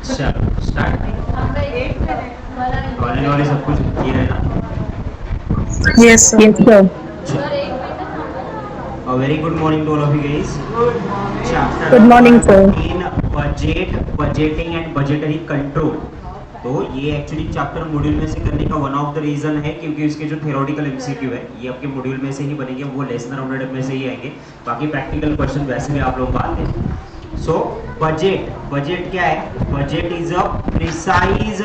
चलो start. College वाले सब कुछ किया है ना? Yes, sir. Yes, sir. A very good morning to all of you guys. Chapter Good हमारा morning, sir. 13 budget, budgeting and budgetary control. तो ये एक्चुअली चैप्टर मॉड्यूल में से करने का वन ऑफ द रीजन है क्योंकि इसके जो थ्योरेटिकल एमसीक्यू है ये आपके मॉड्यूल में से ही बनेंगे, वो लेस देन 100 में से ही आएंगे। बाकी प्रैक्टिकल क्वेश्चन वैसे भी आप लोग को आते हैं। सो बजट, बजट क्या है? Budget is a precise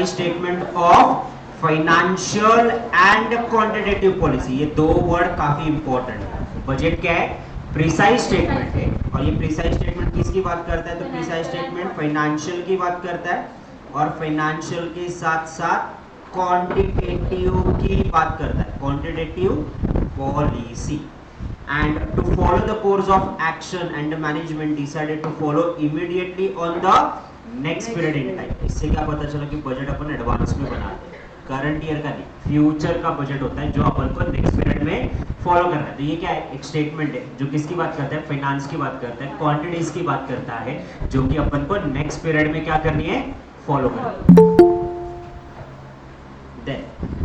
statement of financial and quantitative policy. ये दो वर्ड काफी इंपॉर्टेंट है। बजट क्या है? प्रिसाइज स्टेटमेंट है। और ये प्रिसाइज स्टेटमेंट किसकी बात करता है? तो प्रिसाइज स्टेटमेंट फाइनेंशियल की बात करता है और फाइनेंशियल के साथ साथ क्वांटिटेटिव की बात करता है, quantitative policy. And to follow the course of action and the management decided to follow immediately on the next period in time। इससे क्या पता चला कि बजट अपन एडवांस में बनाते हैं, करंट ईयर का नहीं, फ्यूचर का बजट होता है जो अपन को नेक्स्ट पीरियड में फॉलो करना है। तो ये क्या है? एक स्टेटमेंट है जो किसकी बात करता है? फाइनेंस की बात करता है, क्वांटिटीज की बात करता है, जो कि अपन को नेक्स्ट पीरियड में क्या करनी है? फॉलो करनी है। Then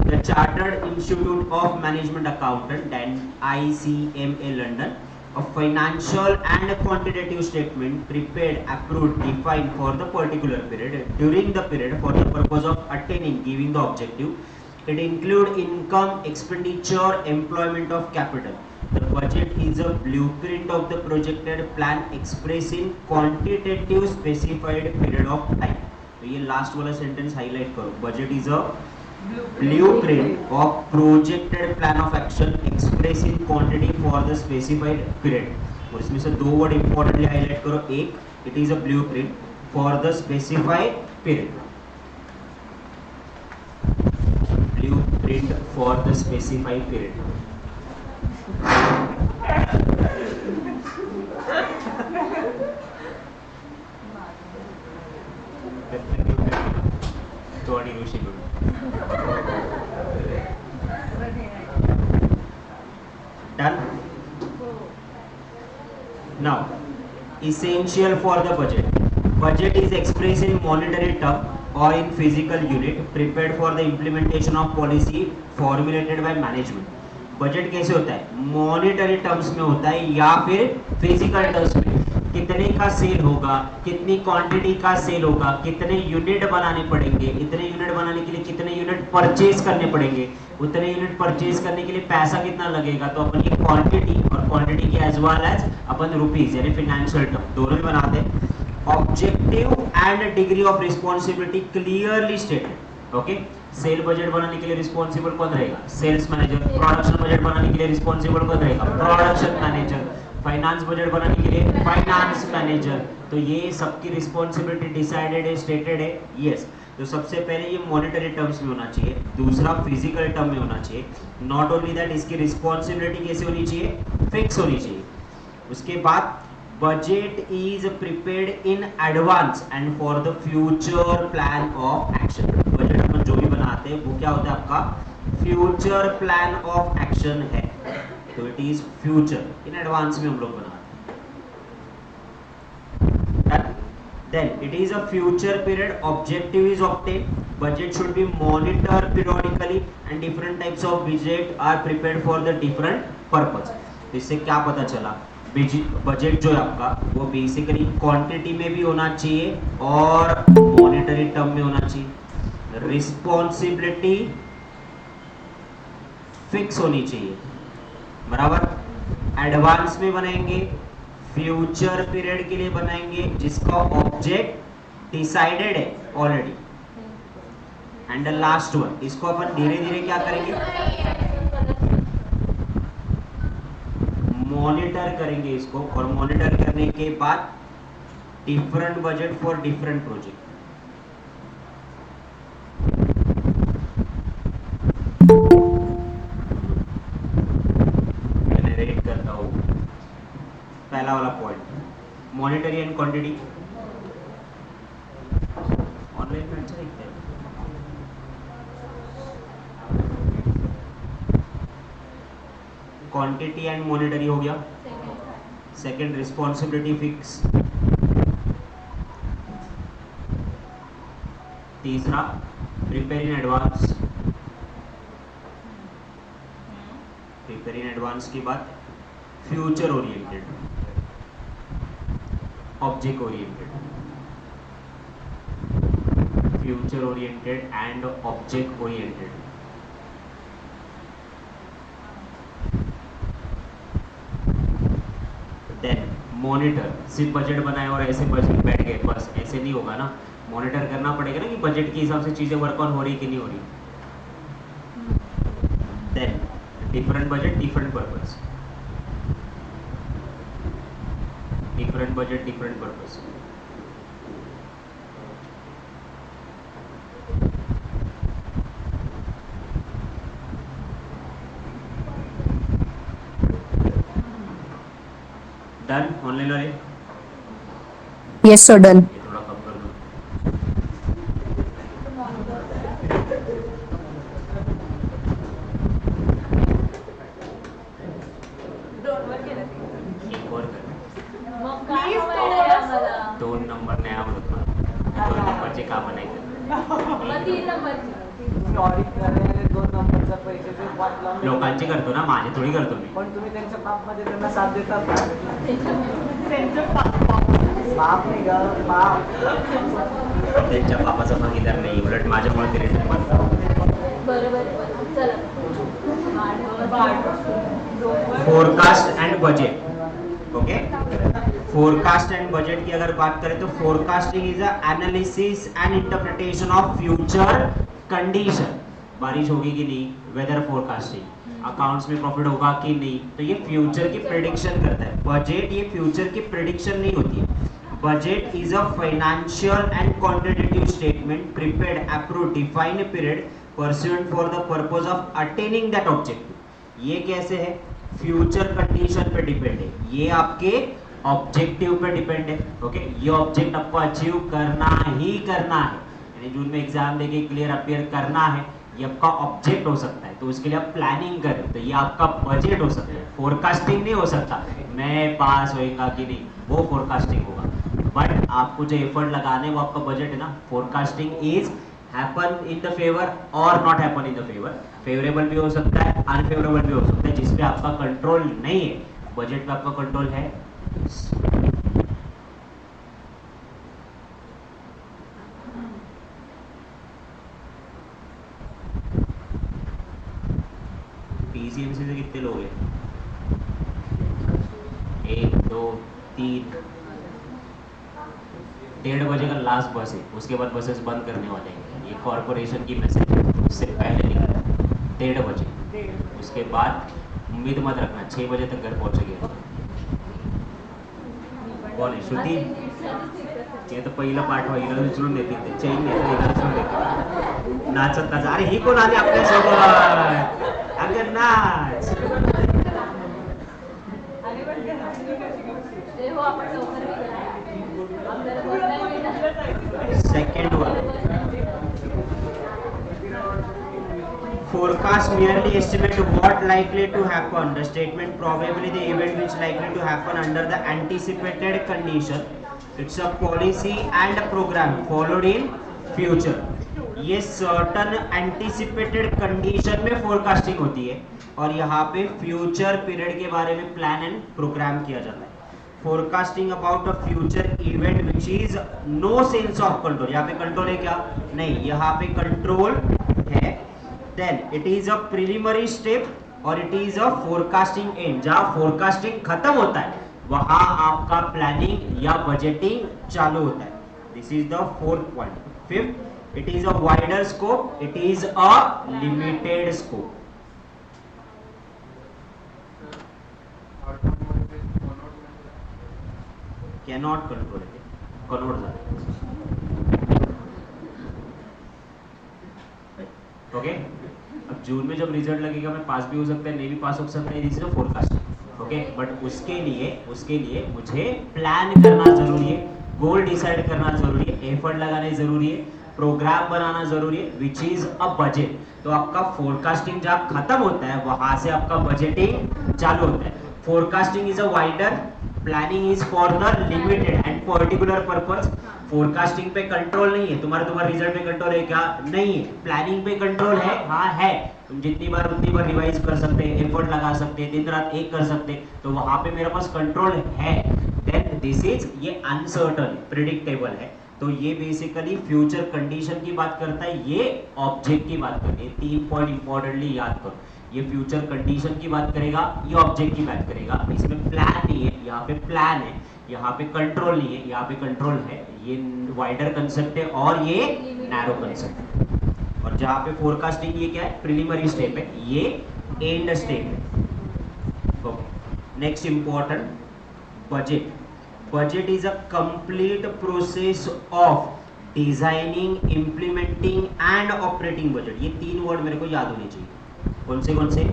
the Chartered Institute of Management Accountant and ICMA London, a financial and a quantitative statement prepared, approved, defined for the particular period during the period for the purpose of attaining giving the objective. It include income, expenditure, employment of capital. The budget is a blueprint of the projected plan expressing quantitative specified period of time। तो ये last वाला sentence highlight करो। Budget is a blueprint of projected plan of action expressing quantity for the specified period। और इसमें से दो word importantly highlight करो। एक, it is a blueprint for the specified period, blueprint for the specified period. Done? Now, essential for the budget. Budget is expressed in monetary term or in physical unit prepared for the implementation of policy formulated by management। Budget कैसे होता है? Monetary terms में होता है या फिर physical terms में। कितने का सेल होगा, कितनी क्वांटिटी का सेल होगा, कितने यूनिट बनाने पड़ेंगे, इतने यूनिट बनाने के लिए कितने यूनिट परचेज करने पड़ेंगे, उतने यूनिट परचेज करने के लिए पैसा कितना लगेगा। तो अपन ये क्वांटिटी और क्वांटिटी के एज वेल एज अपन रुपीज यानी फाइनेंशियल टर्म दोनों ही बनाते हैं। Objective and degree of responsibility clearly stated. Okay, cell budget बनाने के लिए रिस्पॉन्सिबल कौन रहेगा? Sales manager. प्रोडक्शन बजट बनाने के लिए रिस्पॉन्सिबल कौन रहेगा? Production manager. फाइनेंस बजट बनाने के लिए फाइनेंस मैनेजर। तो ये सबकी रिस्पॉन्सिबिलिटी डिसाइडेड है, स्टेटेड है। यस, तो सबसे पहले ये मॉनेटरी टर्म्स में होना चाहिए, दूसरा फिजिकल टर्म में होना चाहिए। नॉट ओनली दैट, इसकी रिस्पॉन्सिबिलिटी कैसे होनी चाहिए? फिक्स होनी चाहिए। उसके बाद budget is prepared in advance and for the future plan of action. Budget अपन जो भी बनाते हैं वो क्या होता है? आपका फ्यूचर प्लान ऑफ एक्शन है। तो it is future, in advance में हम लोग बनाते हैं। Then it is a future period, objective is obtained, budget should be monitored periodically and different types of budget are prepared for the different purpose। इससे क्या पता चला? बजट जो है आपका वो बेसिकली क्वांटिटी में भी होना चाहिए और मॉनेटरी टर्म में होना चाहिए। रिस्पॉन्सिबिलिटी फिक्स होनी चाहिए, बराबर। एडवांस में बनाएंगे, फ्यूचर पीरियड के लिए बनाएंगे जिसका ऑब्जेक्ट डिसाइडेड है already. And the last one, इसको अपन धीरे धीरे क्या करेंगे? मॉनिटर करेंगे इसको, और मॉनिटर करने के बाद different budget for different project. मैं रेट करता हूं। पहला वाला point, monetary and quantity. Online में अच्छा दिखता है। क्वांटिटी एंड मॉनिटरी हो गया। Second, responsibility fix. तीसरा prepare in advance, prepare in advance के बाद future oriented, object oriented, future oriented and object oriented. Then monitor, सिर्फ बजट बनाए और ऐसे बजट बैठ गए बस, ऐसे नहीं होगा ना, मॉनिटर करना पड़ेगा ना कि बजट के हिसाब से चीजें वर्क ऑन हो रही कि नहीं हो रही। Then different budget different purpose, different budget different purpose. Done online वाले, Yes, sir. Done. ये थोड़ा कम कर दो। एक और कर, दोन नंबर नाही आवडत मला, दोन नंबरचे काम नाही करत। ऑडिट करायला 2 नंबरचा पैशाचे 5 लाख लोकांची करतो ना, माझे थोडी करतो मी। पण तुम्ही त्यांच्या पापमध्ये त्यांना साथ देतात ना. पाप नाही ग, पाप. त्यांच्या बापाचा भागीदार नाही, उलट माझ्यामुळे ते रिटर्न बनतात। Forecast and budget, okay. Forecast and budget की अगर बात करें तो forecasting is analysis and interpretation of future condition. बारिश होगी कि नहीं, वेदर फोरकास्टिंग, अकाउंट्स में प्रॉफिट होगा कि नहीं, तो ये फ्यूचर की प्रेडिक्शन करता है। बजट ये फ्यूचर की प्रेडिक्शन नहीं होती है। Budget is a financial and quantitative statement prepared approve defined period pursuant for the purpose of attaining that objective. ये कैसे है, फ्यूचर कंडीशन पे डिपेंड है, ये आपके ऑब्जेक्टिव पे डिपेंड है, ओके। ये ऑब्जेक्ट आपको अचीव करना ही करना है, यानी जून में एग्जाम देके क्लियर अपीयर करना है, ये आपका ऑब्जेक्ट हो सकता है, तो उसके लिए आप प्लानिंग करें, तो ये आपका बजट हो सकता है। फोरकास्टिंग नहीं हो सकता, मैं पास होएगा कि नहीं, वो फोरकास्टिंग होगा। बट आपको जो एफर्ट लगाने वो आपका बजट है ना। Forecasting is happen in the favour or not happen in the favour, favourable भी हो सकता है, अनफेवरेबल भी हो सकता है, जिसपे आपका कंट्रोल नहीं है। बजट पे आपका कंट्रोल है। पीसीएमसी से कितने लोग हैं, 1 2 3, 1:30 बजे का लास्ट बस है, उसके बाद बसेस बंद करने वाले हैं। ये कॉरपोरेशन की मैसेज है, उससे पहले निकलना 1:30 बजे, उसके बाद उम्मीद मत रखना 6 बजे तक घर पहुंचेंगे। कौन आहे श्रुती, ते तर पहिलं पाठवा, हिला उचलून देतील ते, चैन घेतलं हिला उचलून देतील, नाचत नाच, अरे ही कोण आली आपल्यासोबत, अगं नाच। Second one, forecast merely estimate what likely to happen. The statement probably the event which likely to happen under the anticipated condition. It's a policy and a program followed in future. ये certain anticipated condition में forecasting होती है, और यहाँ पे future period के बारे में plan and program किया जाता है। Forecasting about a future event which is no sense of control, यहाँ पे control है क्या, नहीं, यहाँ पे control है। Then it is a preliminary step और it is a forecasting end, जहाँ forecasting खत्म होता है वहाँ आपका प्लानिंग या बजटिंग चालू होता है। This is the fourth point. Fifth, it is a wider scope, it is a limited scope. Cannot control it, cannot जाता। ओके, अब जून में जब रिजल्ट लगेगा मैं पास भी हो सकता है, नहीं भी पास हो सकता है, this is a forecast, okay. But उसके लिए मुझे प्लान करना जरूरी है, गोल डिसाइड करना जरूरी है, एफर्ट लगाने जरूरी है, प्रोग्राम बनाना जरूरी है, विच इज अ बजट। तो आपका फोरकास्टिंग जब खत्म होता है वहां से आपका बजटिंग चालू होता है। Forecasting is a wider, planning is for the limited and particular purpose. Forecasting पे कंट्रोल नहीं है, तुम्हारे रिजल्ट पे कंट्रोल है क्या? नहीं है। प्लानिंग पे कंट्रोल है? हाँ है। तुम जितनी बार उतनी बार रिवाइज कर सकते हैं, एफर्ट लगा सकते हैं, दिन रात एक कर सकते हैं, तो वहां पे मेरे पास कंट्रोल है। देन दिस इज, ये अनसर्टन, प्रिडिक्टेबल है, तो ये बेसिकली फ्यूचर कंडीशन की बात करता है, ये ऑब्जेक्ट की बात करती है। 3 पॉइंट इंपॉर्टेंटली याद करो, ये फ्यूचर कंडीशन की बात करेगा, ये ऑब्जेक्ट की बात करेगा। इसमें प्लान नहीं है, यहाँ पे प्लान है, यहाँ पे कंट्रोल नहीं है, यहाँ पे कंट्रोल है। ये वाइडर कंसेप्ट है और ये नैरो कंसेप्ट है। और जहाँ पे फोरकास्टिंग, ये क्या है? प्रिलिमिनरी स्टेप है, ये एंड स्टेप है। Okay, next important, budget. Budget is a complete process of designing, implementing and operating budget. ये 3 वर्ड मेरे को याद होने चाहिए। कौन से?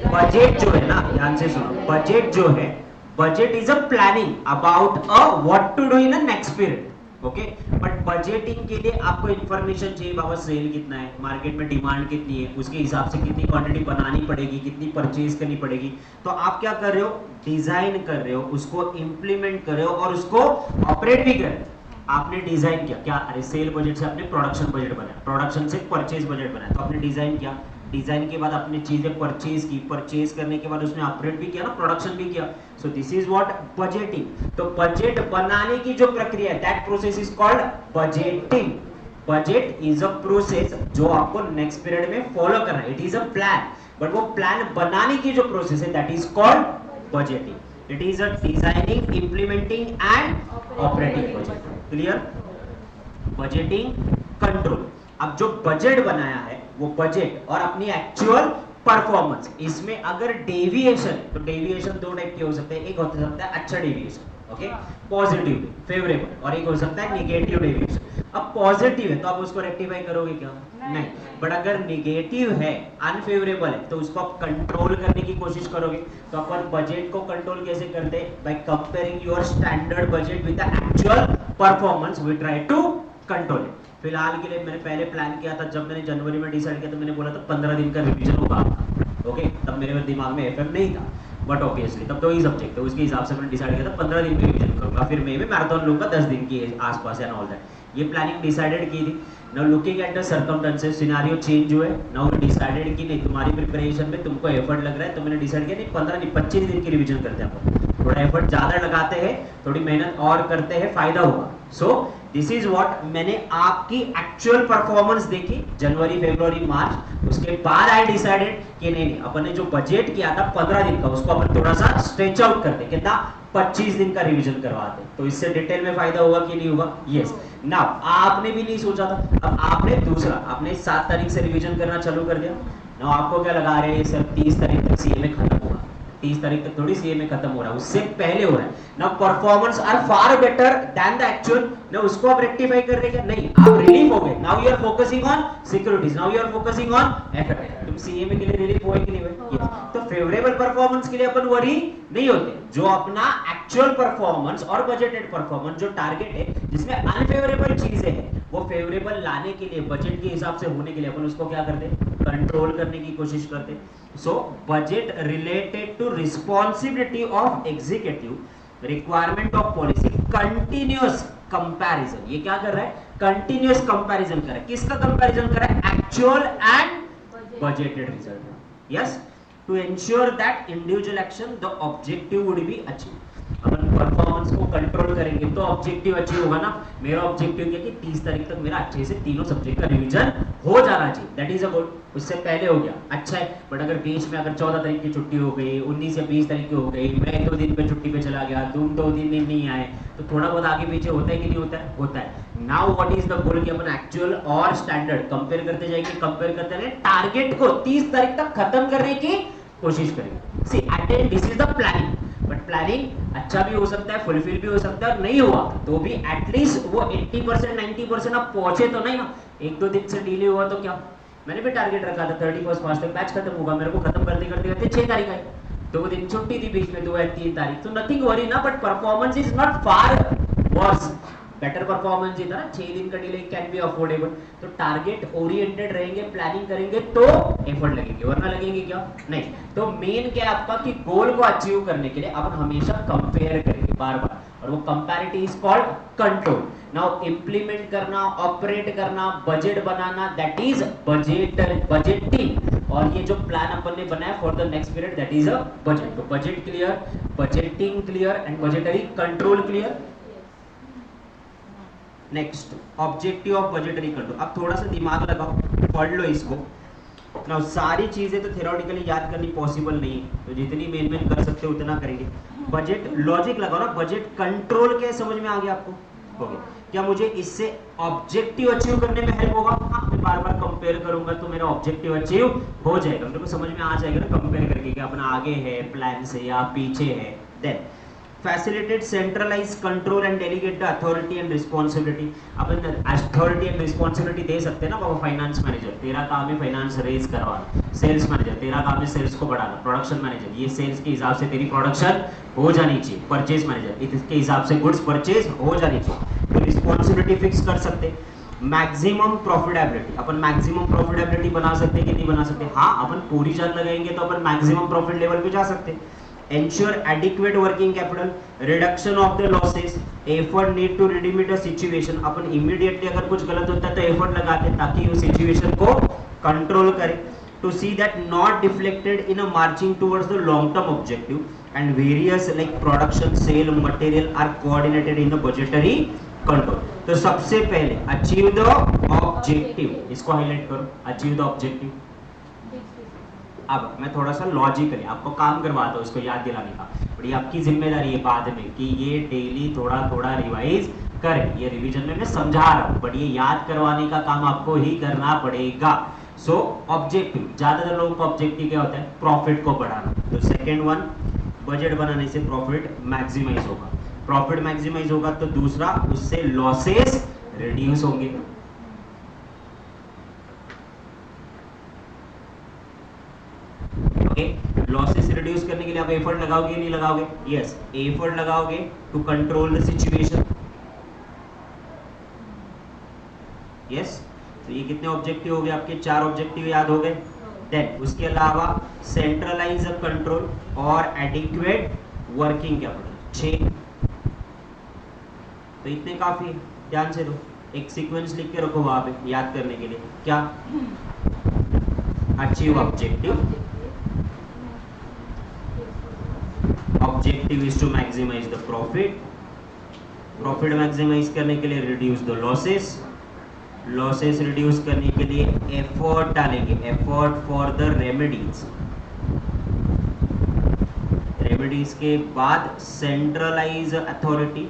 बजट जो है ना, ध्यान से सुनो, बजट जो है, budget is a planning about a what to do in a next period. Okay, but budgeting के लिए आपको इंफॉर्मेशन चाहिए, बाबा सेल कितना है, मार्केट में डिमांड कितनी है, उसके हिसाब से कितनी क्वांटिटी बनानी पड़ेगी, कितनी परचेज करनी पड़ेगी। तो आप क्या कर रहे हो? डिजाइन कर रहे हो, उसको इंप्लीमेंट कर रहे हो और उसको ऑपरेट भी कर रहे हो। आपने डिजाइन किया क्या? अरे सेल बजट से आपने प्रोडक्शन बजट बनाया, प्रोडक्शन से परचेज बजट बनाया, तो आपने डिजाइन किया, डिजाइन के बाद आपने चीजें परचेज की, परचेज करने के बाद उसने ऑपरेट भी किया ना, प्रोडक्शन भी किया। So this is what budgeting. तो बजट बनाने की जो प्रक्रिया है, that process is called budgeting. Budget is a process जो आपको नेक्स्ट पीरियड में फॉलो करना है, it is a plan, but वो प्लान बनाने की जो प्रोसेस है, that is called budgeting. It is a designing, implementing and operating budget. Clear? Budgeting, control. अब जो बजट बनाया है वो बजट और अपनी एक्चुअल परफॉर्मेंस, इसमें अगर डेविएशन, तो डेविएशन 2 टाइप के हो सकते हैं। एक हो सकता है अच्छा डेविएशन, ओके, पॉजिटिव, फेवरेबल, और एक हो सकता है नेगेटिव डेविएशन। अब पॉजिटिव है तो आप उसको रेक्टिफाई करोगे क्या? नहीं। बट अगर नेगेटिव है, अनफेवरेबल है, तो उसको आप कंट्रोल करने की कोशिश करोगे। तो अपन बजट को कंट्रोल कैसे करते हैं? By comparing your standard budget with the actual performance, we try to control it. फिलहाल के लिए मैंने पहले प्लान किया था, जब मैंने जनवरी में डिसाइड किया तो मैंने बोला था 15 दिन का रिवीजन होगा। ओके, तब मेरे दिमाग में एफएम नहीं था, बट ऑब्वियसली तब तो ही सब्जेक्ट है, उसके हिसाब से मैंने डिसाइड किया था 15 दिन में रिवीजन करूंगा, फिर मई में मैराथन लूंगा 10 दिन की आसपास एंड ऑल दैट। ये प्लानिंग डिसाइडेड की थी। Now looking at the circumstances, scenario change हुए, नाउ डिसाइडेड कि नहीं, तुम्हारी प्रिपरेशन में तुमको एफर्ट लग रहा है, तो मैंने डिसाइड किया नहीं 15 नहीं 25 दिन की रिवीजन करते हैं अपन। थोड़ा एफर्ट ज्यादा लगाते हैं, थोड़ी मेहनत और करते हैं, फायदा होगा। सो दिस इज व्हाट, मैंने आपकी एक्चुअल परफॉर्मेंस देखी जनवरी, फरवरी, मार्च, उसके बाद आई डिसाइडेड कि नहीं नहीं, अपन ने जो बजट किया था 15 दिन का, उसको अपन थोड़ा सा स्ट्रेच आउट करते, कितना? 25 दिन का रिवीजन करवाते। तो इससे डिटेल में फायदा होगा कि नहीं होगा? यस। नाउ आपने भी नहीं सोचा था, अब आपने दूसरा, आपने 7 तारीख से रिवीजन करना चालू कर दिया। नाउ आपको क्या लगा रहे हैं सर 30 तारीख तक सीए में खत्म होगा, 30 तारीख तक थोड़ी सीए में खत्म हो रहा है, उससे पहले हो रहा है। Now performance are far better than the actual. Now उसको आप रेक्टिफाई कर रहे हैं? नहीं, आप रिलीफ हो गए। Now you are focusing on securities, now you are focusing on effort. तुम सीए में के लिए रिलीफ हुए कि नहीं हुए? तो फेवरेबल परफॉर्मेंस के लिए अपन वरी नहीं होते। जो अपना एक्चुअल परफॉर्मेंस और बजटेड परफॉर्मेंस जो टारगेट है, जिसमें अनफेवरेबल चीजें हैं, वो फेवरेबल लाने के लिए, बजट के हिसाब से होने के लिए अपन उसको क्या करते? कंट्रोल करने की कोशिश करते। So budget related to responsibility of executive, requirement of policy, continuous comparison. ये क्या कर रहा है? कंटिन्यूअस कंपैरिजन कर रहा है। किसका कंपैरिजन कर रहा है? Actual and budgeted result. Yes, to ensure that individual action the objective would be achieve. अपन परफॉर्मेंस को कंट्रोल करेंगे तो ऑब्जेक्टिव अचीव होगा ना। मेरा ऑब्जेक्टिव क्या कि 30 तारीख तक मेरा अच्छे से तीनों सब्जेक्ट का रिवीजन हो जाना चाहिए, दैट इज अ गोल। उससे पहले हो गया अच्छा है, बट अगर बीच में अगर 14 तारीख की छुट्टी हो गई, 19 या 20 तारीख की हो गई, मैं 2 दिन पे छुट्टी पे चला गया, तुम 2 दिन नहीं आए, तो थोड़ा बहुत आगे पीछे होता है कि नहीं होता है? होता है। Now what is the goal कि अपन एक्चुअल और स्टैंडर्ड कंपेयर करते जाएंगे, कंपेयर करते रहे, टारगेट को 30 तारीख तक खत्म करने की कोशिश करेंगे। See attain, this is the planning. But planning अच्छा भी हो सकता है, फुलफिल भी हो सकता है, और नहीं हुआ तो भी एटलीस्ट वो 80% 90% आप पहुंचे तो नहीं ना। 1-2 दिन से डिले हुआ तो क्या? मैंने भी टारगेट रखा था 31 मार्च तक बैच खत्म होगा, मेरे को खत्म करते करते करते 6 तारीख आई, 2 दिन छुट्टी थी बीच में, 2 या 3 तारीख, तो नथिंग वरी ना। But performance is not far worse, better performance ही था ना। 6 दिन का डिले कैन बी अफोर्डेबल। तो टारगेट ओरिएंटेड रहेंगे, प्लानिंग करेंगे तो एफर्ट लगेंगे, वरना लगेंगे क्या? नहीं। तो मेन क्या है आपका कि गोल को अचीव करने के लिए अपन हमेशा कंपेयर करेंगे बार बार। और वो comparative is called control. Now implement करना, ऑपरेट करना, बजट बनाना, दैट इज बजटिंग. और ये जो प्लान अपन ने बनाया for the next period, that is a budget. तो budget clear, budgeting clear and budgetary control clear. Next, objective of budgetary control. अब थोड़ा सा दिमाग लगाओ, पढ़ लो इसको. नाउ सारी चीजें तो थ्योरेटिकली याद करनी पॉसिबल नहीं है, तो जितनी मेन मेन कर सकते हो उतना करेंगे. बजट लॉजिक लगाओ ना, बजट कंट्रोल के समझ में आ गया आपको? हो गया. क्या मुझे इससे ऑब्जेक्टिव अचीव करने में हेल्प होगा? हाँ, मैं बार बार कंपेयर करूंगा तो मेरा ऑब्जेक्टिव अचीव हो जाएगा. मेरे को समझ में आ जाएगा ना कंपेयर करके कि अपना आगे है, प्लान से या पीछे है. Then facilitate centralized control and delegate the authority and responsibility. अपन authority and responsibility दे सकते हैं ना बाबा. फाइनेंस मैनेजर तेरा काम है फाइनेंस रेज करवाना, सेल्स मैनेजर तेरा काम है सेल्स को बढ़ाना, प्रोडक्शन मैनेजर ये सेल्स के हिसाब से तेरी प्रोडक्शन हो जानी चाहिए, परचेज मैनेजर इसके हिसाब से गुड्स परचेज हो जानी चाहिए. तो रिस्पॉन्सिबिलिटी फिक्स कर सकते. मैक्सिमम प्रॉफिटेबिलिटी, अपन मैक्सिमम प्रॉफिटेबिलिटी बना सकते कि नहीं बना सकते? हाँ, अपन पूरी जान लगाएंगे तो अपन मैक्सिमम प्रॉफिट लेवल पे जा सकते. Ensure adequate working capital, reduction of the losses, effort need to redeem a situation. Upon immediately अगर कुछ गलत होता है तो effort लगाते हैं ताकि उस situation को control करें. To see that not deflected in a marching towards the long term objective, and various like production, sale, material are coordinated in the budgetary control. तो सबसे पहले achieve the objective, इसको highlight करो, achieve the objective. अब मैं थोड़ा सा logically आपको काम करवाता हूँ इसको याद दिलाने का, और ये आपकी जिम्मेदारी है बाद में कि ये डेली थोड़ा थोड़ा रिवाइज करें. ये रिवीजन में मैं समझा रहा हूँ, बट ये याद करवाने का काम आपको ही करना पड़ेगा. सो ऑब्जेक्टिव, ज्यादातर लोगों का ऑब्जेक्टिव क्या होता है? प्रॉफिट को बढ़ाना. तो सेकेंड वन, बजट बनाने से प्रॉफिट मैक्सिमाइज होगा. प्रॉफिट मैक्सिमाइज होगा तो दूसरा, उससे लॉसेस रिड्यूस होंगे. लॉसेस रिड्यूस करने के लिए आप एफर्ट लगाओगे नहीं लगाओगे? यस, एफर्ट लगाओगे to control the situation. Yes, तो ये कितने ऑब्जेक्टिव हो गए आपके? 4 ऑब्जेक्टिव याद हो गए. देन उसके अलावा सेंट्रलाइज कंट्रोल और एडिक्वेट वर्किंग कैपिटल 6. तो इतने काफी है, ध्यान से दो. एक सीक्वेंस लिख के रखो वहां पे याद करने के लिए. क्या? Achieve objective, objective is to maximize the profit, profit maximize करने के लिए reduce the losses, losses reduce करने के लिए effort डालेंगे, effort for the remedies, remedies के बाद centralize authority,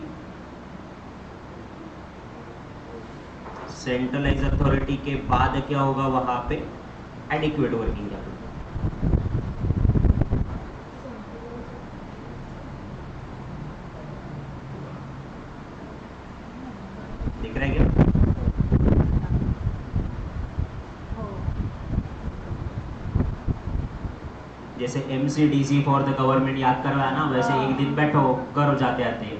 centralize authority के बाद क्या होगा वहां पे? adequate working capital. दिख रहा है क्या? जैसे MCDC फॉर द गवर्नमेंट याद करवाया ना, वैसे एक दिन बैठो करो जाते आते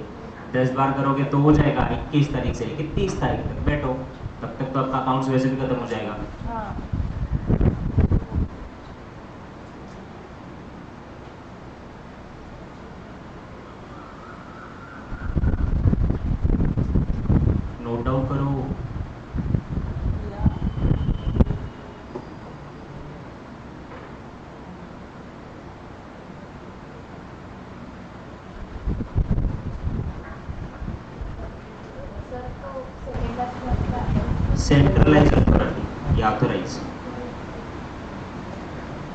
10 बार करोगे तो हो जाएगा. 21 तारीख से लेकर 30 तारीख तक बैठो, तब तक तो आपका अकाउंट्स वैसे भी खत्म हो जाएगा. नोट डाउन करो. सेंट्रलाइज अथॉरिटी या ऑथराइज.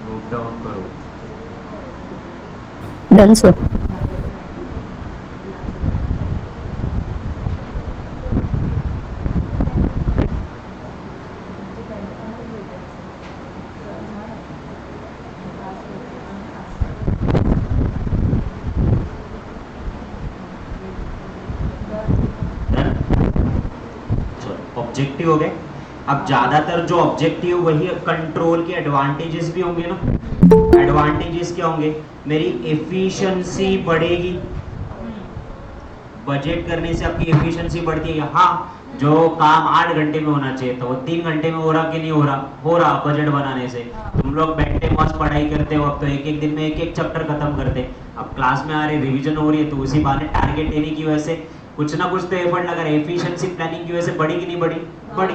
नोट डाउन करो. Done sir. ऑब्जेक्टिव हो गए. अब ज्यादातर जो ऑब्जेक्टिव वही कंट्रोल के एडवांटेजेस भी होंगे ना. एडवांटेजेस क्या होंगे? मेरी एफिशिएंसी बढ़ेगी. बजट करने से आपकी एफिशिएंसी बढ़ती है. हाँ, जो काम 8 घंटे में होना चाहिए था वो 3 घंटे में हो रहा कि नहीं हो रहा? हो रहा बजट बनाने से। तुम लोग बैठे मस्त पढ़ाई करते हो, अब तो एक एक दिन में एक एक चैप्टर खत्म करते। अब क्लास में आ रही रिवीजन हो रही है तो उसी बहाने टारगेट लेने की वजह से कुछ ना कुछ तो एफर्ट लगा रहा है। एफिशिएंसी प्लानिंग की वजह से बढ़ी कि नहीं बढ़ी? बढ़ी।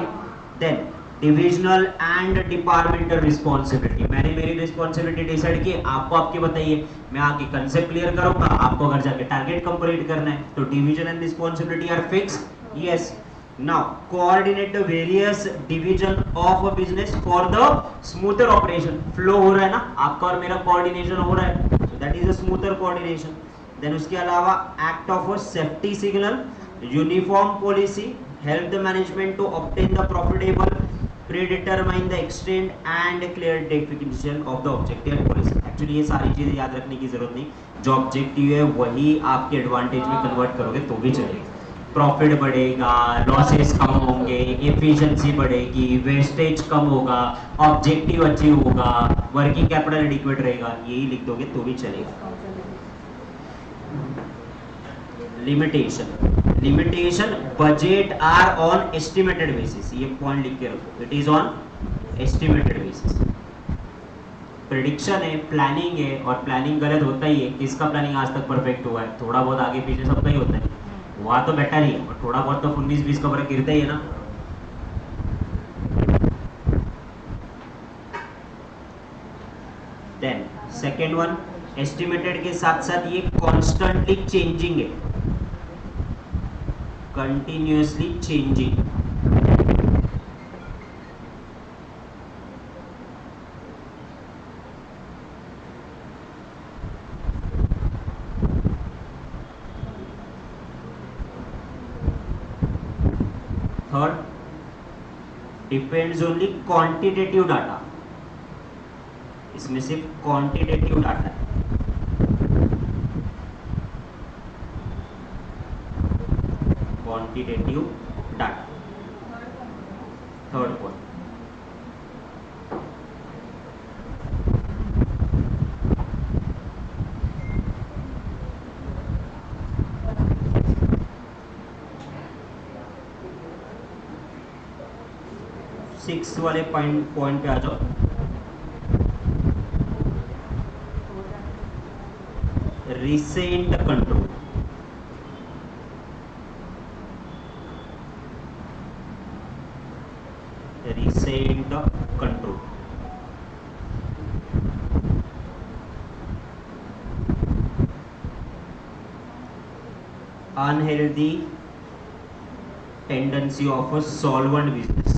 Then divisional and departmental responsibility, मैंने मेरी रिस्पॉन्सिबिलिटी डिसाइड की, आपको आपकी बताइए। मैं आके कंसेप्ट क्लियर करूंगा, आपको घर जाके टारगेट कंप्लीट करना है। तो division and responsibility are fix. Yes. Now coordinate the various division of a business for the smoother operation. Flow हो रहा है ना, आपका और मेरा कोऑर्डिनेशन हो रहा है, so that is a smoother coordination. Then उसके अलावा act of a safety signal, uniform policy, help the management to obtain the profitable, predetermine the extent and clear definition of the objective and policy। Actually ये सारी चीजें याद रखने की जरूरत नहीं, जो ऑब्जेक्टिव है वही आपके एडवांटेज में कन्वर्ट करोगे तो भी चलेगा। प्रॉफिट बढ़ेगा, लॉसेस कम होंगे, एफिशिएंसी बढ़ेगी, वेस्टेज कम होगा, ऑब्जेक्टिव अचीव होगा, वर्किंग कैपिटल एडिक्वेट रहेगा, यही लिख दोगे तो भी चलेगा। Limitation budget are on estimated basis, ये पॉइंट लिख के रखो, it is on estimated basis. Prediction है, प्लानिंग है, और प्लानिंग गलत होता ही है। किसका प्लानिंग आज तक परफेक्ट हुआ है? थोड़ा बहुत आगे पीछे सबका ही होता है, वहाँ तो बेटर ही है, और थोड़ा बहुत तो 19-20 का फर्क गिरता ही है ना। देन सेकेंड वन, एस्टिमेटेड के साथ साथ ये कॉन्स्टेंटली चेंजिंग है, continuously changing। Third, depends only quantitative data, इसमें सिर्फ क्वांटिटेटिव डाटा है। Quantitative data, third point. Six वाले पॉइंट पे आ जाओ। Recent control, recent control। Unhealthy tendency of a solvent business,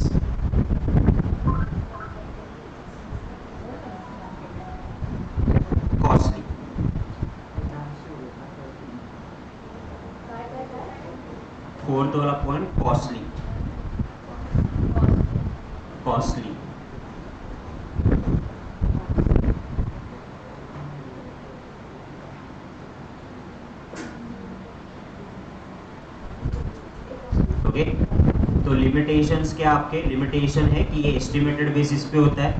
costly। Fourth वाला पॉइंट कॉस्टली, कॉस्टली। ओके, तो limitations क्या आपके? लिमिटेशन है कि ये एस्टिमेटेड बेसिस पे होता है,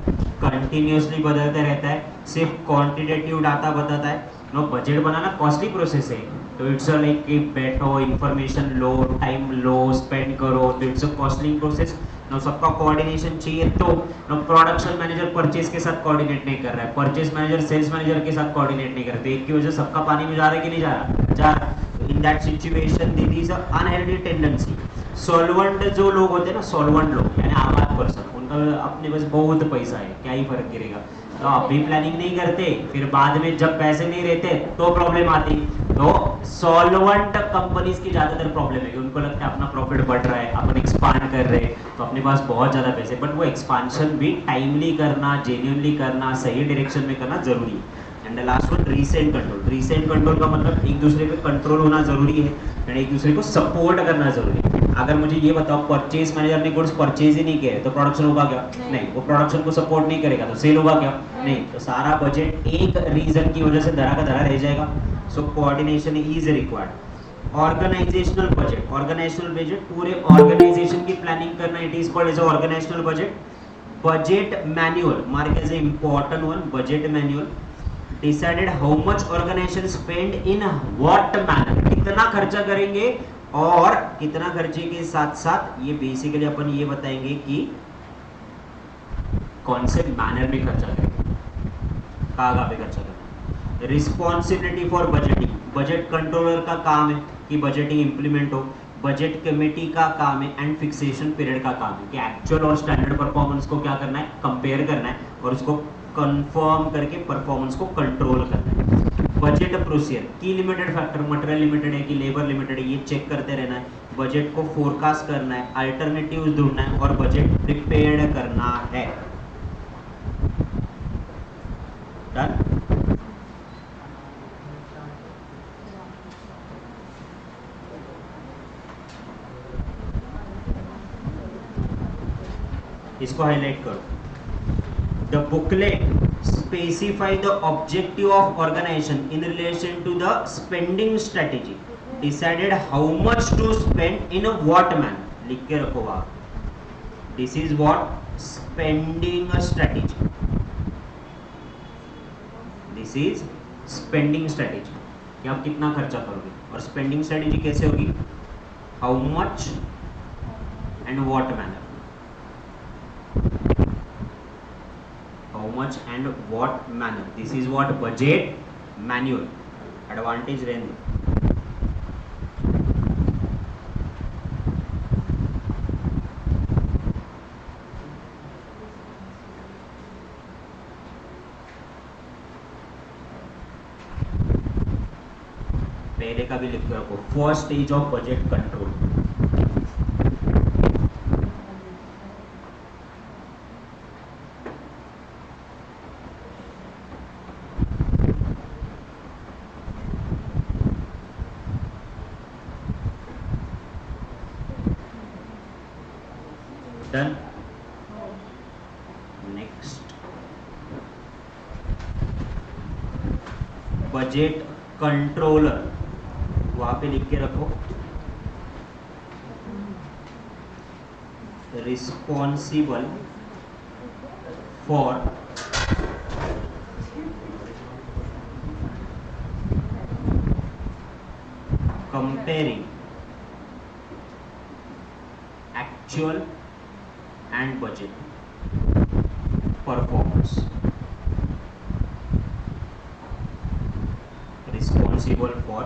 कंटिन्यूअसली बदलता रहता है, सिर्फ क्वांटिटेटिव डाटा बताता है। नो, बजट बनाना कॉस्टली प्रोसेस है, तो इट्स अ लाइक कि बैठो, इंफॉर्मेशन लो, टाइम लो, स्पेंड करो, तो it's a costly process. No, सबका कोऑर्डिनेशन चाहिए, तो नो प्रोडक्शन मैनेजर परचेज के साथ कोऑर्डिनेट नहीं कर रहा है, परचेज मैनेजर सेल्स मैनेजर के साथ कोऑर्डिनेट नहीं कर रहे, तो एक की वजह सबका पानी में जा रहा है कि नहीं जा रहा? जा रहा। In that situation this is unhealthy tendency. Solvent जो लोग होते हैं ना, सॉल्वेंट लोग यानी आबाद पर्सन, उनका अपने पास बहुत पैसा है, क्या ही फर्क गिरेगा। तो अभी प्लानिंग नहीं करते, फिर बाद में जब पैसे नहीं रहते तो प्रॉब्लम आती। तो सॉल्वेंट कंपनीज की ज्यादातर प्रॉब्लम है कि उनको लगता है अपना प्रॉफिट बढ़ रहा है, अपन एक्सपांड कर रहे हैं, तो अपने पास बहुत ज्यादा पैसे, बट वो एक्सपांशन भी टाइमली करना, जेन्युइनली करना, सही डायरेक्शन में करना जरूरी है। And the last one, recent control. Recent control का मतलब एक दूसरे पे कंट्रोल होना जरूरी है, एंड एक दूसरे को सपोर्ट करना जरूरी है। अगर मुझे ये बताओ, परचेज मैनेजर ने गुड्स परचेज ही नहीं किया तो प्रोडक्शन होगा क्या? नहीं। वो प्रोडक्शन को सपोर्ट नहीं करेगा तो सेल होगा क्या? नहीं। तो सारा बजट एक रीजन की वजह से धरा का धरा रह जाएगा। So coordination is required. Organizational budget, organizational budget पूरे ऑर्गेनाइजेशन की प्लानिंग करना, it is called as organizational budget. Budget manual, mark as a important one, budget manual decided how much organization spend in what manner, कितना खर्चा करेंगे और कितना खर्चे के साथ साथ ये बेसिकली अपन ये बताएंगे कि कौन से मैनर में खर्चा करेंगे, कहाँ पे खर्चा करेंगे। Responsibility for budgeting, budget controller का काम है कि बजटिंग इंप्लीमेंट हो, बजट कमेटी का काम है एंड फिक्सेशन पीरियड का काम है कि एक्चुअल और स्टैंडर्ड परफॉर्मेंस को क्या करना है, कंपेयर करना है और उसको कंफर्म करके परफॉर्मेंस को कंट्रोल करना है। बजट प्रोसीजर, की लिमिटेड फैक्टर, मटेरियल लिमिटेड है कि लेबर लिमिटेड है, ये चेक करते रहना है। बजट को फोरकास्ट करना है, अल्टरनेटिव्स ढूंढना है और बजट प्रिपेयर्ड करना है। डन। इसको हाईलाइट करो। The booklet specify the objective of organization in relation to the spending strategy. Decided how much to spend in a what manner. लिख के रखो आप। This is what spending strategy. This is spending strategy. कि आप कितना खर्चा करोगे और spending strategy कैसे होगी? How much and what manner. How much and what manner. This is what budget manual. Advantage रहेंगे। पहले का भी लिख के रखो, first stage of budget control. Done. Next, budget controller, वहां पे लिख के रखो, responsible for comparing actual and budget performance. Responsible for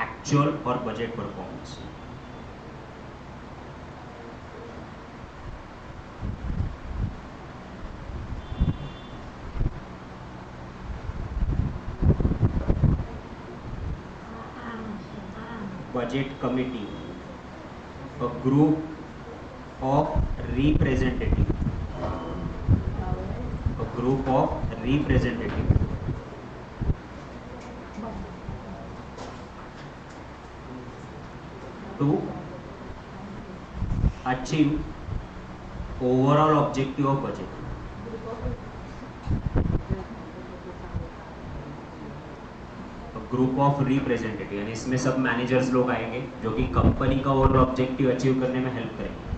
actual or budget performance. Budget committee, a group of representative, a group of representative to achieve overall objective of budget. A group of representative, यानी इसमें सब managers लोग आएंगे जो कि company का overall objective achieve करने में हेल्प करेंगे।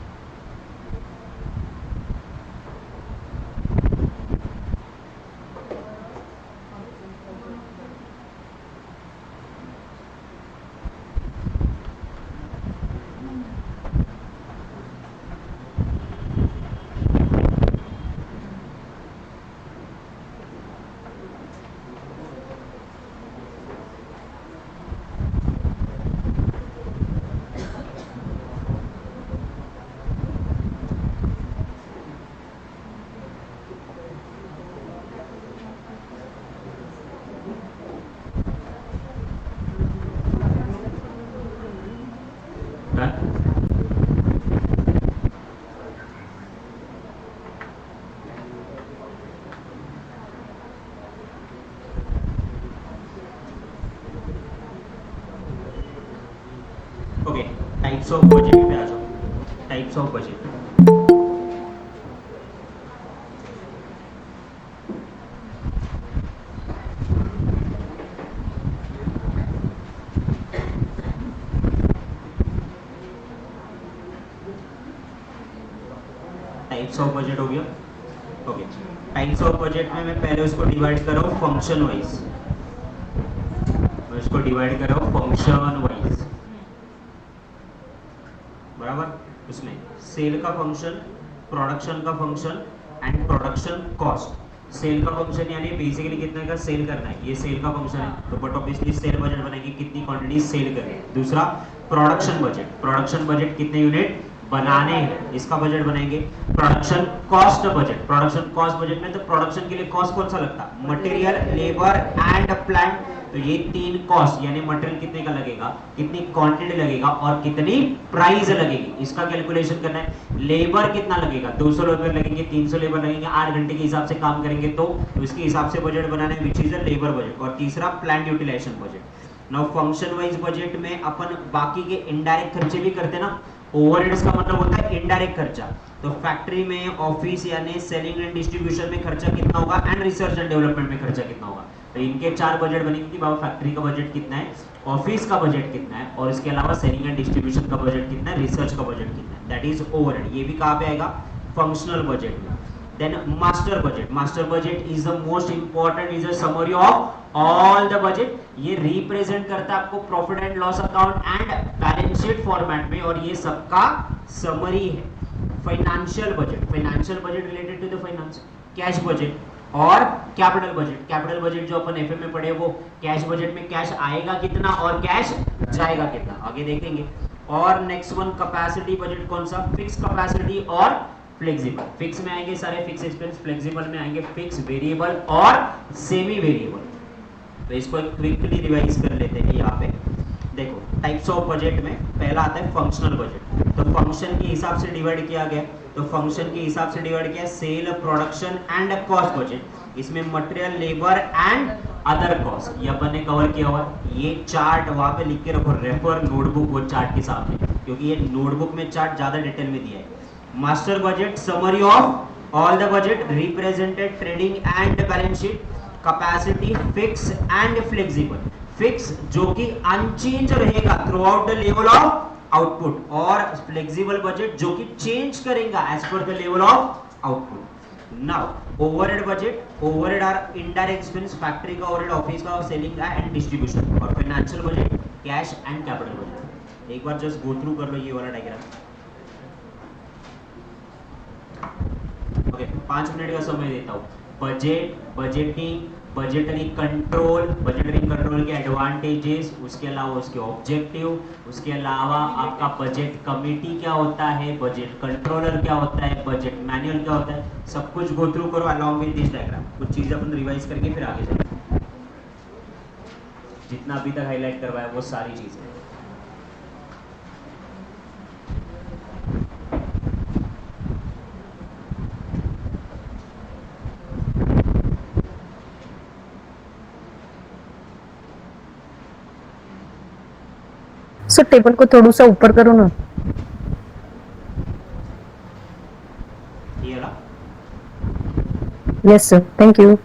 ओके, टाइप्स ऑफ बजट पे आ जाओ। Types of budget, types of budget हो गया। ओके, टाइप्स ऑफ बजट में मैं पहले उसको डिवाइड कर रहा हूँ फंक्शन वाइज। मैं उसको डिवाइड कर रहा हूँ फंक्शन वाइज। सेल का फंक्शन, प्रोडक्शन का function and production cost. Sale का फंक्शन यानी बेसिकली कितने का सेल करना है, ये सेल का फंक्शन है, तो बट ऑब्वियसली सेल बजट बनेगी कितनी क्वांटिटी सेल करनी है। दूसरा प्रोडक्शन बजट, प्रोडक्शन बजट कितने यूनिट बनाने हैं इसका बजट बनाएंगे। Production cost budget, production cost budget में तो प्रोडक्शन के लिए कॉस्ट कौन सा लगता है, मटेरियल, लेबर एंड प्लांट। तो ये तीन कॉस्ट यानी मटेरियल कितने का लगेगा, कितनी क्वांटिटी लगेगा और कितनी प्राइस लगेगी, इसका कैलकुलेशन करना है। लेबर कितना लगेगा, 200 लेबर लगेंगे, 300 लेबर लगेंगे, 8 घंटे के हिसाब से काम करेंगे तो इसके हिसाब से बजट बनाना है, which is a labour budget. और तीसरा plant utilization budget. Now function wise budget में अपन बाकी के इनडायरेक्ट खर्चे भी करते ना, ओवरहेड्स का मतलब होता है इनडायरेक्ट खर्चा। तो फैक्ट्री में, ऑफिस यानी सेलिंग एंड डिस्ट्रीब्यूशन में खर्चा कितना होगा एंड रिसर्च एंड डेवलपमेंट में खर्चा कितना होगा। तो इनके चार बजट बनेंगे कि बाबा फैक्ट्री का बजट कितना है, ऑफिस का बजट कितना है और इसके अलावा सेलिंग एंड डिस्ट्रीब्यूशन का बजट कितना है, रिसर्च का बजट कितना है, दैट इज ओवरहेड। ये भी कहां पे आएगा, फंक्शनल बजट में। Then master budget, master budget is the most important, is a summary of all the budget. ये रिप्रेजेंट करता है आपको profit and loss account and balance sheet format में और ये सबका समरी है। Financial budget, financial budget related to the finance. Cash budget और कैपिटल बजट, कैपिटल बजट जो अपन एफए में पढ़े वो कैश बजट में कैश आएगा कितना और कैश जाएगा कितना, आगे देखेंगे। और नेक्स्ट वन कैपेसिटी बजट, कौन सा, फिक्स कैपेसिटी और फ्लेक्सिबल। फिक्स में आएंगे सारे फिक्स एक्सपेंस, फ्लेक्सिबल में आएंगे फिक्स, वेरिएबल और सेमी वेरिएबल। तो इसको क्विकली रिवाइज कर लेते हैं। यहाँ पे देखो टाइप्स ऑफ बजट में पहला आता है फंक्शनल बजट। तो फंक्शन के हिसाब से डिवाइड किया गया, तो फंक्शन के हिसाब से डिवाइड किया sale, production and cost budget. इसमें material, labour and other cost ये अपन ने कवर किया हुआ। ये चार्ट वहां पे लिख के रखो, रेफर नोटबुक वो चार्ट के सामने, क्योंकि ये नोटबुक में चार्ट ज्यादा डिटेल में दिया है। Master budget, summary of all the budget, represented trading and balance sheet. Capacity fix and flexible, fix जो कि अनचेंज रहेगा throughout the level of output, और फ्लेक्सिबल बजट जो कि चेंज करेगा as per the level of output. Now overhead budget, overhead are indirect expense, factory का overhead, office का, selling का एंड डिस्ट्रीब्यूशन। और financial budget cash and capital budget. एक बार जस्ट गो थ्रू कर लो ये वाला डायग्राम। ओके 5 मिनट का समय देता हूँ। Budget, budgeting, budgetary control, budgetary control के एडवांटेजेस, उसके अलावा उसके ऑब्जेक्टिव, उसके अलावा आपका बजट कमेटी क्या होता है, बजट कंट्रोलर क्या होता है, बजट मैनुअल क्या होता है, सब कुछ गो थ्रू करो अलॉन्ग विद दिस डायग्राम। कुछ चीजें अपन रिवाइज करके फिर आगे चलेंगे। जितना अभी तक हाईलाइट करवाया वो सारी चीजें। सर टेबल को थोड़ा सा ऊपर करो ना। ये रहा। Yes sir, thank you.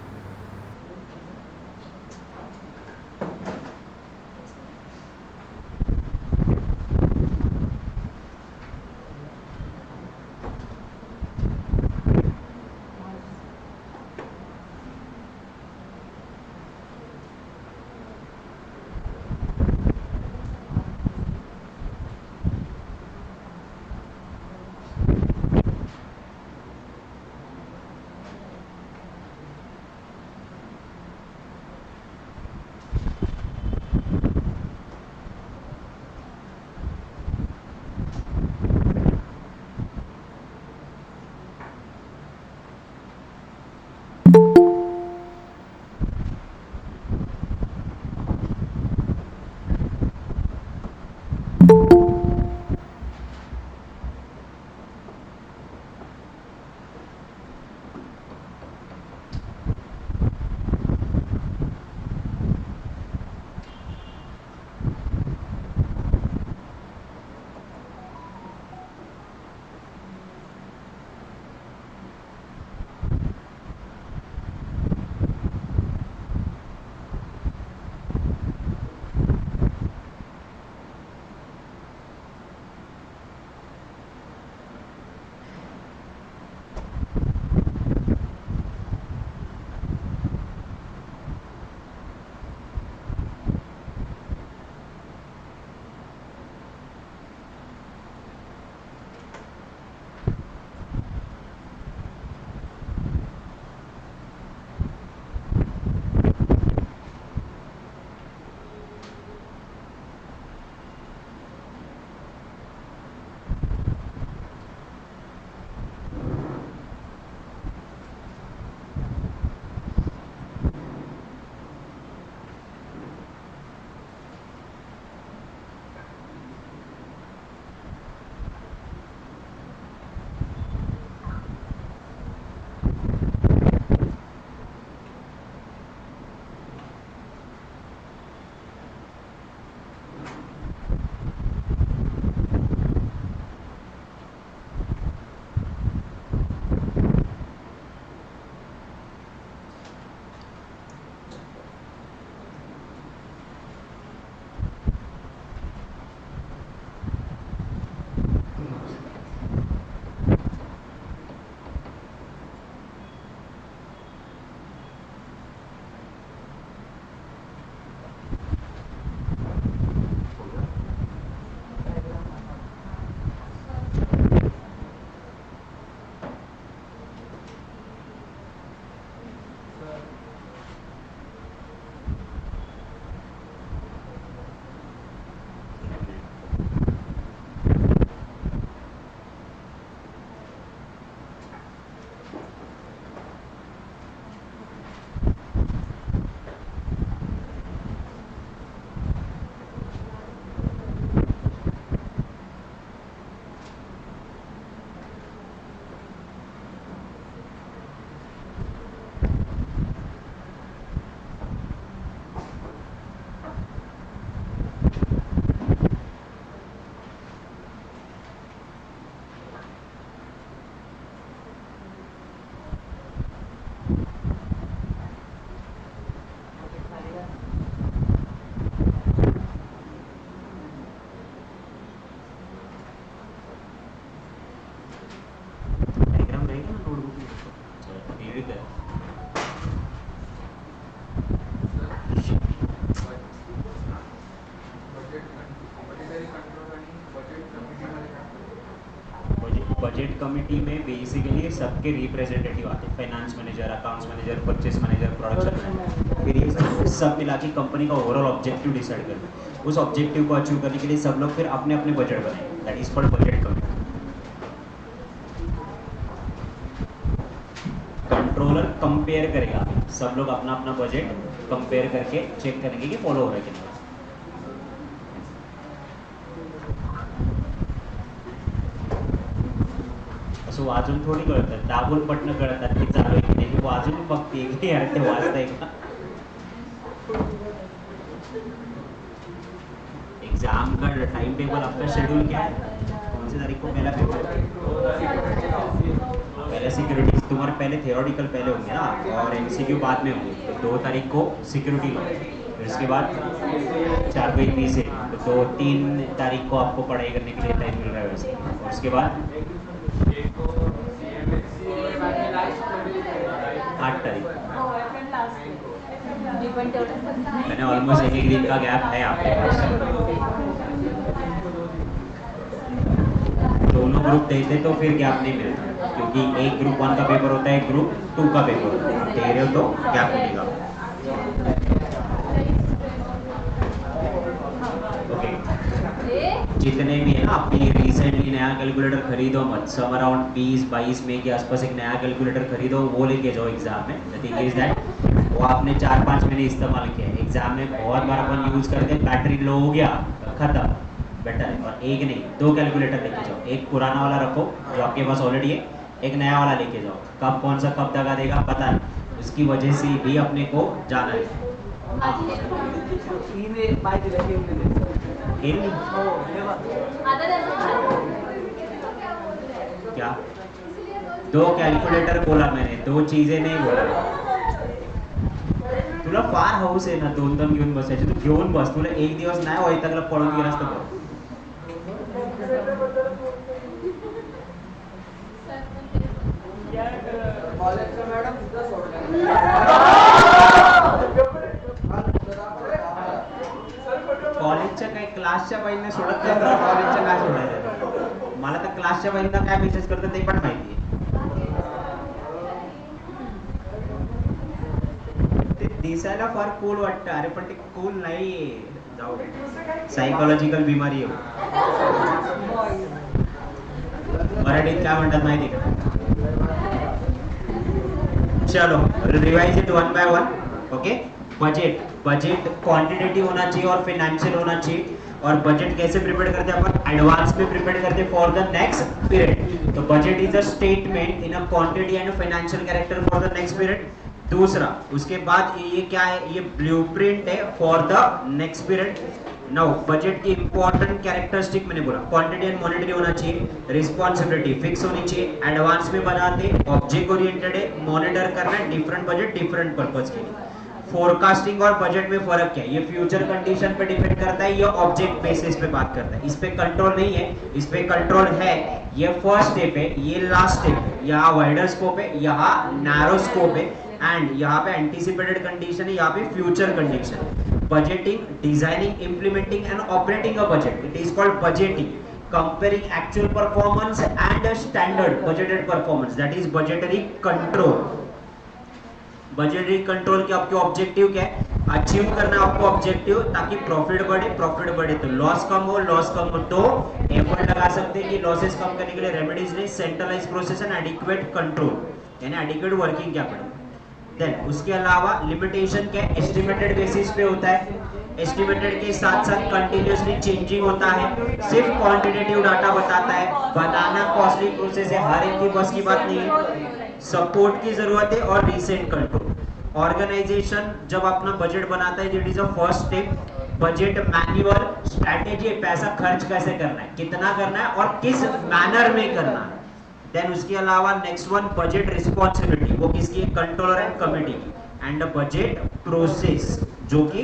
Budget committee में बेसिकली सबके रिप्रेजेंटेटिव आते हैं, finance manager, accounts manager, purchase manager, production manager. फिर ये सब मिला के कंपनी का ओवरऑल ऑब्जेक्टिव डिसाइड करना है। उस ऑब्जेक्टिव को अचीव करने के लिए सब लोग फिर अपने अपने बजट बनाएंगे, that is called budget committee. Controller compare करेगा, सब लोग अपना अपना बजट कंपेयर करके चेक करेंगे कि फॉलो हो रहा है कि नहीं। असं वाजून थोडी कळतात, दाबून पटणं कळतात की चालू आहे की नाही, वाजून बघते की यार ते वाजतंय का। एग्जाम का टाइम टेबल आपका शेड्यूल क्या है, कौन सी तारीख को पहला पेपर? पहले सिक्योरिटी, तुम्हारे पहले थियोरटिकल पहले होंगे ना और एमसीक्यू बाद में होंगे। तो 2 तारीख को सिक्योरिटी लो, फिर उसके बाद 4 को 20 है तो 2-3 तारीख को आपको पढ़ाई करने के लिए टाइम मिल रहा है वैसे। और उसके बाद 8 तारीख, मैंने ऑलमोस्ट एक दिन का गैप है आपके पास। दोनों ग्रुप देते तो फिर गैप नहीं मिलता, क्योंकि एक ग्रुप 1 का पेपर होता है, एक ग्रुप 2 का पेपर होता है। आप दे रहे हो तो गैप मिलेगा। ओके, जितने भी है ना, आपने रिसेंटली नया कैलकुलेटर खरीदो मत, सम अराउंड 20-22 में के आसपास एक नया कैलकुलेटर खरीदो, वो लेके जाओ एग्जाम में। द थिंग इज दैट वो आपने 4-5 महीने इस्तेमाल किया, एग्जाम में बहुत बार अपन यूज करते, बैटरी लो हो गया खत्म, बेटर है। और एक नहीं 2 कैलकुलेटर लेके जाओ, एक पुराना वाला रखो जो आपके पास ऑलरेडी है, एक नया वाला लेके जाओ। कब कौन सा कब दगा देगा पता नहीं, उसकी वजह से भी अपने को जाना है। क्या 2 कैलकुलेटर बोला मैंने, 2 चीजें नाही बोला। तुला फार हाऊस आहे ना 2 घेऊन बसायची, तू घेऊन बस, तुला एक दिवस नाही वैतागला पळून गेलास तर बघ। कॉलेजच्या काही क्लासच्या बाईंना सोडत नाही तर कॉलेजच्या काय सोडायचं, मला तर क्लासच्या बाईंना काय मेसेज करतात ते पण माहिती आहे। ते दिसायला फार कूल वाटतं, अरे पण ते कूल नाहीये, जाऊ दे, सायकोलॉजिकल बिमारी आहे। मराठीत काय म्हणतात माहिती का? चलो revise it 1 by 1। Okay, budget, budget quantitative होना चाहिए और फाइनेंशियल होना चाहिए। और बजट कैसे प्रिपेयर करते हैं अपन, एडवांस में प्रिपेयर करते हैं फॉर द नेक्स्ट पीरियड। तो budget is a statement in a quantity and financial character for the next period. दूसरा, उसके बाद ये क्या है, ये ब्लूप्रिंट है for the next period. Now budget की इंपॉर्टेंट कैरेक्टरिस्टिक मैंने बोला, क्वांटिटी एंड मॉनेटरी होना चाहिए, रिस्पॉन्सिबिलिटी फिक्स होनी चाहिए, एडवांस में बनाते, ऑब्जेक्ट ओरिएंटेड है, मॉनिटर करना है, डिफरेंट बजट डिफरेंट पर्पस के लिए। फोरकास्टिंग और बजट में फर्क क्या है, ये फ्यूचर कंडीशन पे डिपेंड करता है, ये ऑब्जेक्ट बेसिस पे बात करता है, इस पे कंट्रोल नहीं है, इस पे कंट्रोल है। ये फर्स्ट स्टेप है, ये लास्ट स्टेप है, यहाँ वाइडर स्कोप है, यहाँ नैरो स्कोप है, एंड यहाँ पे एंटीसिपेटेड कंडीशन है, यहाँ पे future condition. Budgeting, designing, implementing and operating a budget, it is called budgeting. Comparing actual performance and standard budgeted performance, that is budgetary control. Budgetary control के आपके objective क्या है, अचीव करना आपको ऑब्जेक्टिव, ताकि प्रॉफिट बढ़े तो लॉस कम हो, लॉस कम हो तो एफर्ट लगा सकते हैं कि लॉसेस कम करने के लिए रेमेडीज नहीं, centralize process and adequate control, यानी एडिक्वेट वर्किंग कैपिटल। देन उसके अलावा लिमिटेशन क्या है, एस्टिमेटेड बेसिस पे होता है, एस्टिमेटेड के साथ साथ कंटिन्यूअसली चेंजिंग होता है, सिर्फ क्वांटिटेटिव डाटा बताता है, बनाना कॉस्टली प्रोसेस है, हर एक की बस की बात नहीं है, सपोर्ट की जरूरत है, और रिसेंट कंट्रोल। ऑर्गेनाइजेशन जब अपना बजट बनाता है, it is a first step, budget manual, strategy, पैसा खर्च कैसे करना है, कितना करना है और किस मैनर में करना है। देन उसके अलावा नेक्स्ट वन, बजट रिस्पॉन्सिबिलिटी, वो किसकी है, कंट्रोलर एंड कमिटी की। एंड बजट प्रोसेस, जो कि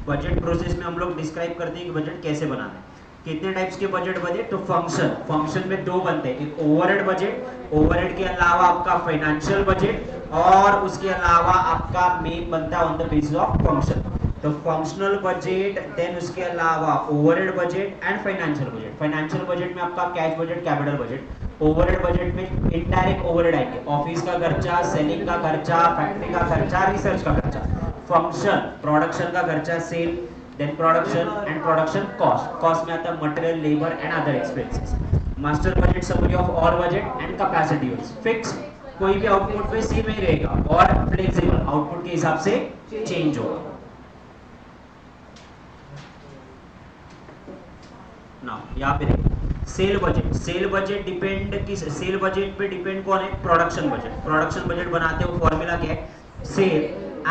बजट प्रोसेस में हम लोग डिस्क्राइब करते हैं कि बजट कैसे बनाना है। कितने टाइप्स के बजट बने, तो फंक्शन में 2 बनते हैं, एक ओवरहेड बजट, ओवरहेड के अलावा आपका फाइनेंशियल बजट, और उसके अलावा आपका मेन बनता है on the basis of function. तो फंक्शनल बजट, देन उसके अलावा overhead budget and financial budget. Financial budget में आपका cash budget, capital budget, overhead budget में इनडायरेक्ट ओवरहेड आएंगे, ऑफिस का खर्चा, सेलिंग का खर्चा, फैक्ट्री का खर्चा, रिसर्च का खर्चा, फंक्शन प्रोडक्शन का खर्चा, sale, then production and production cost, cost में आता है material, labour and other expenses. Master budget summary of all budget and capacity use. Fix कोई भी आउटपुट पे सेम ही रहेगा और फ्लेक्सिबल आउटपुट के हिसाब से चेंज होगा। ना यहाँ पे देखो cell budget, cell budget depend किस, सेल बजट पे डिपेंड कौन है, प्रोडक्शन बजट। प्रोडक्शन बजट बनाते हो फॉर्मूला क्या है, sale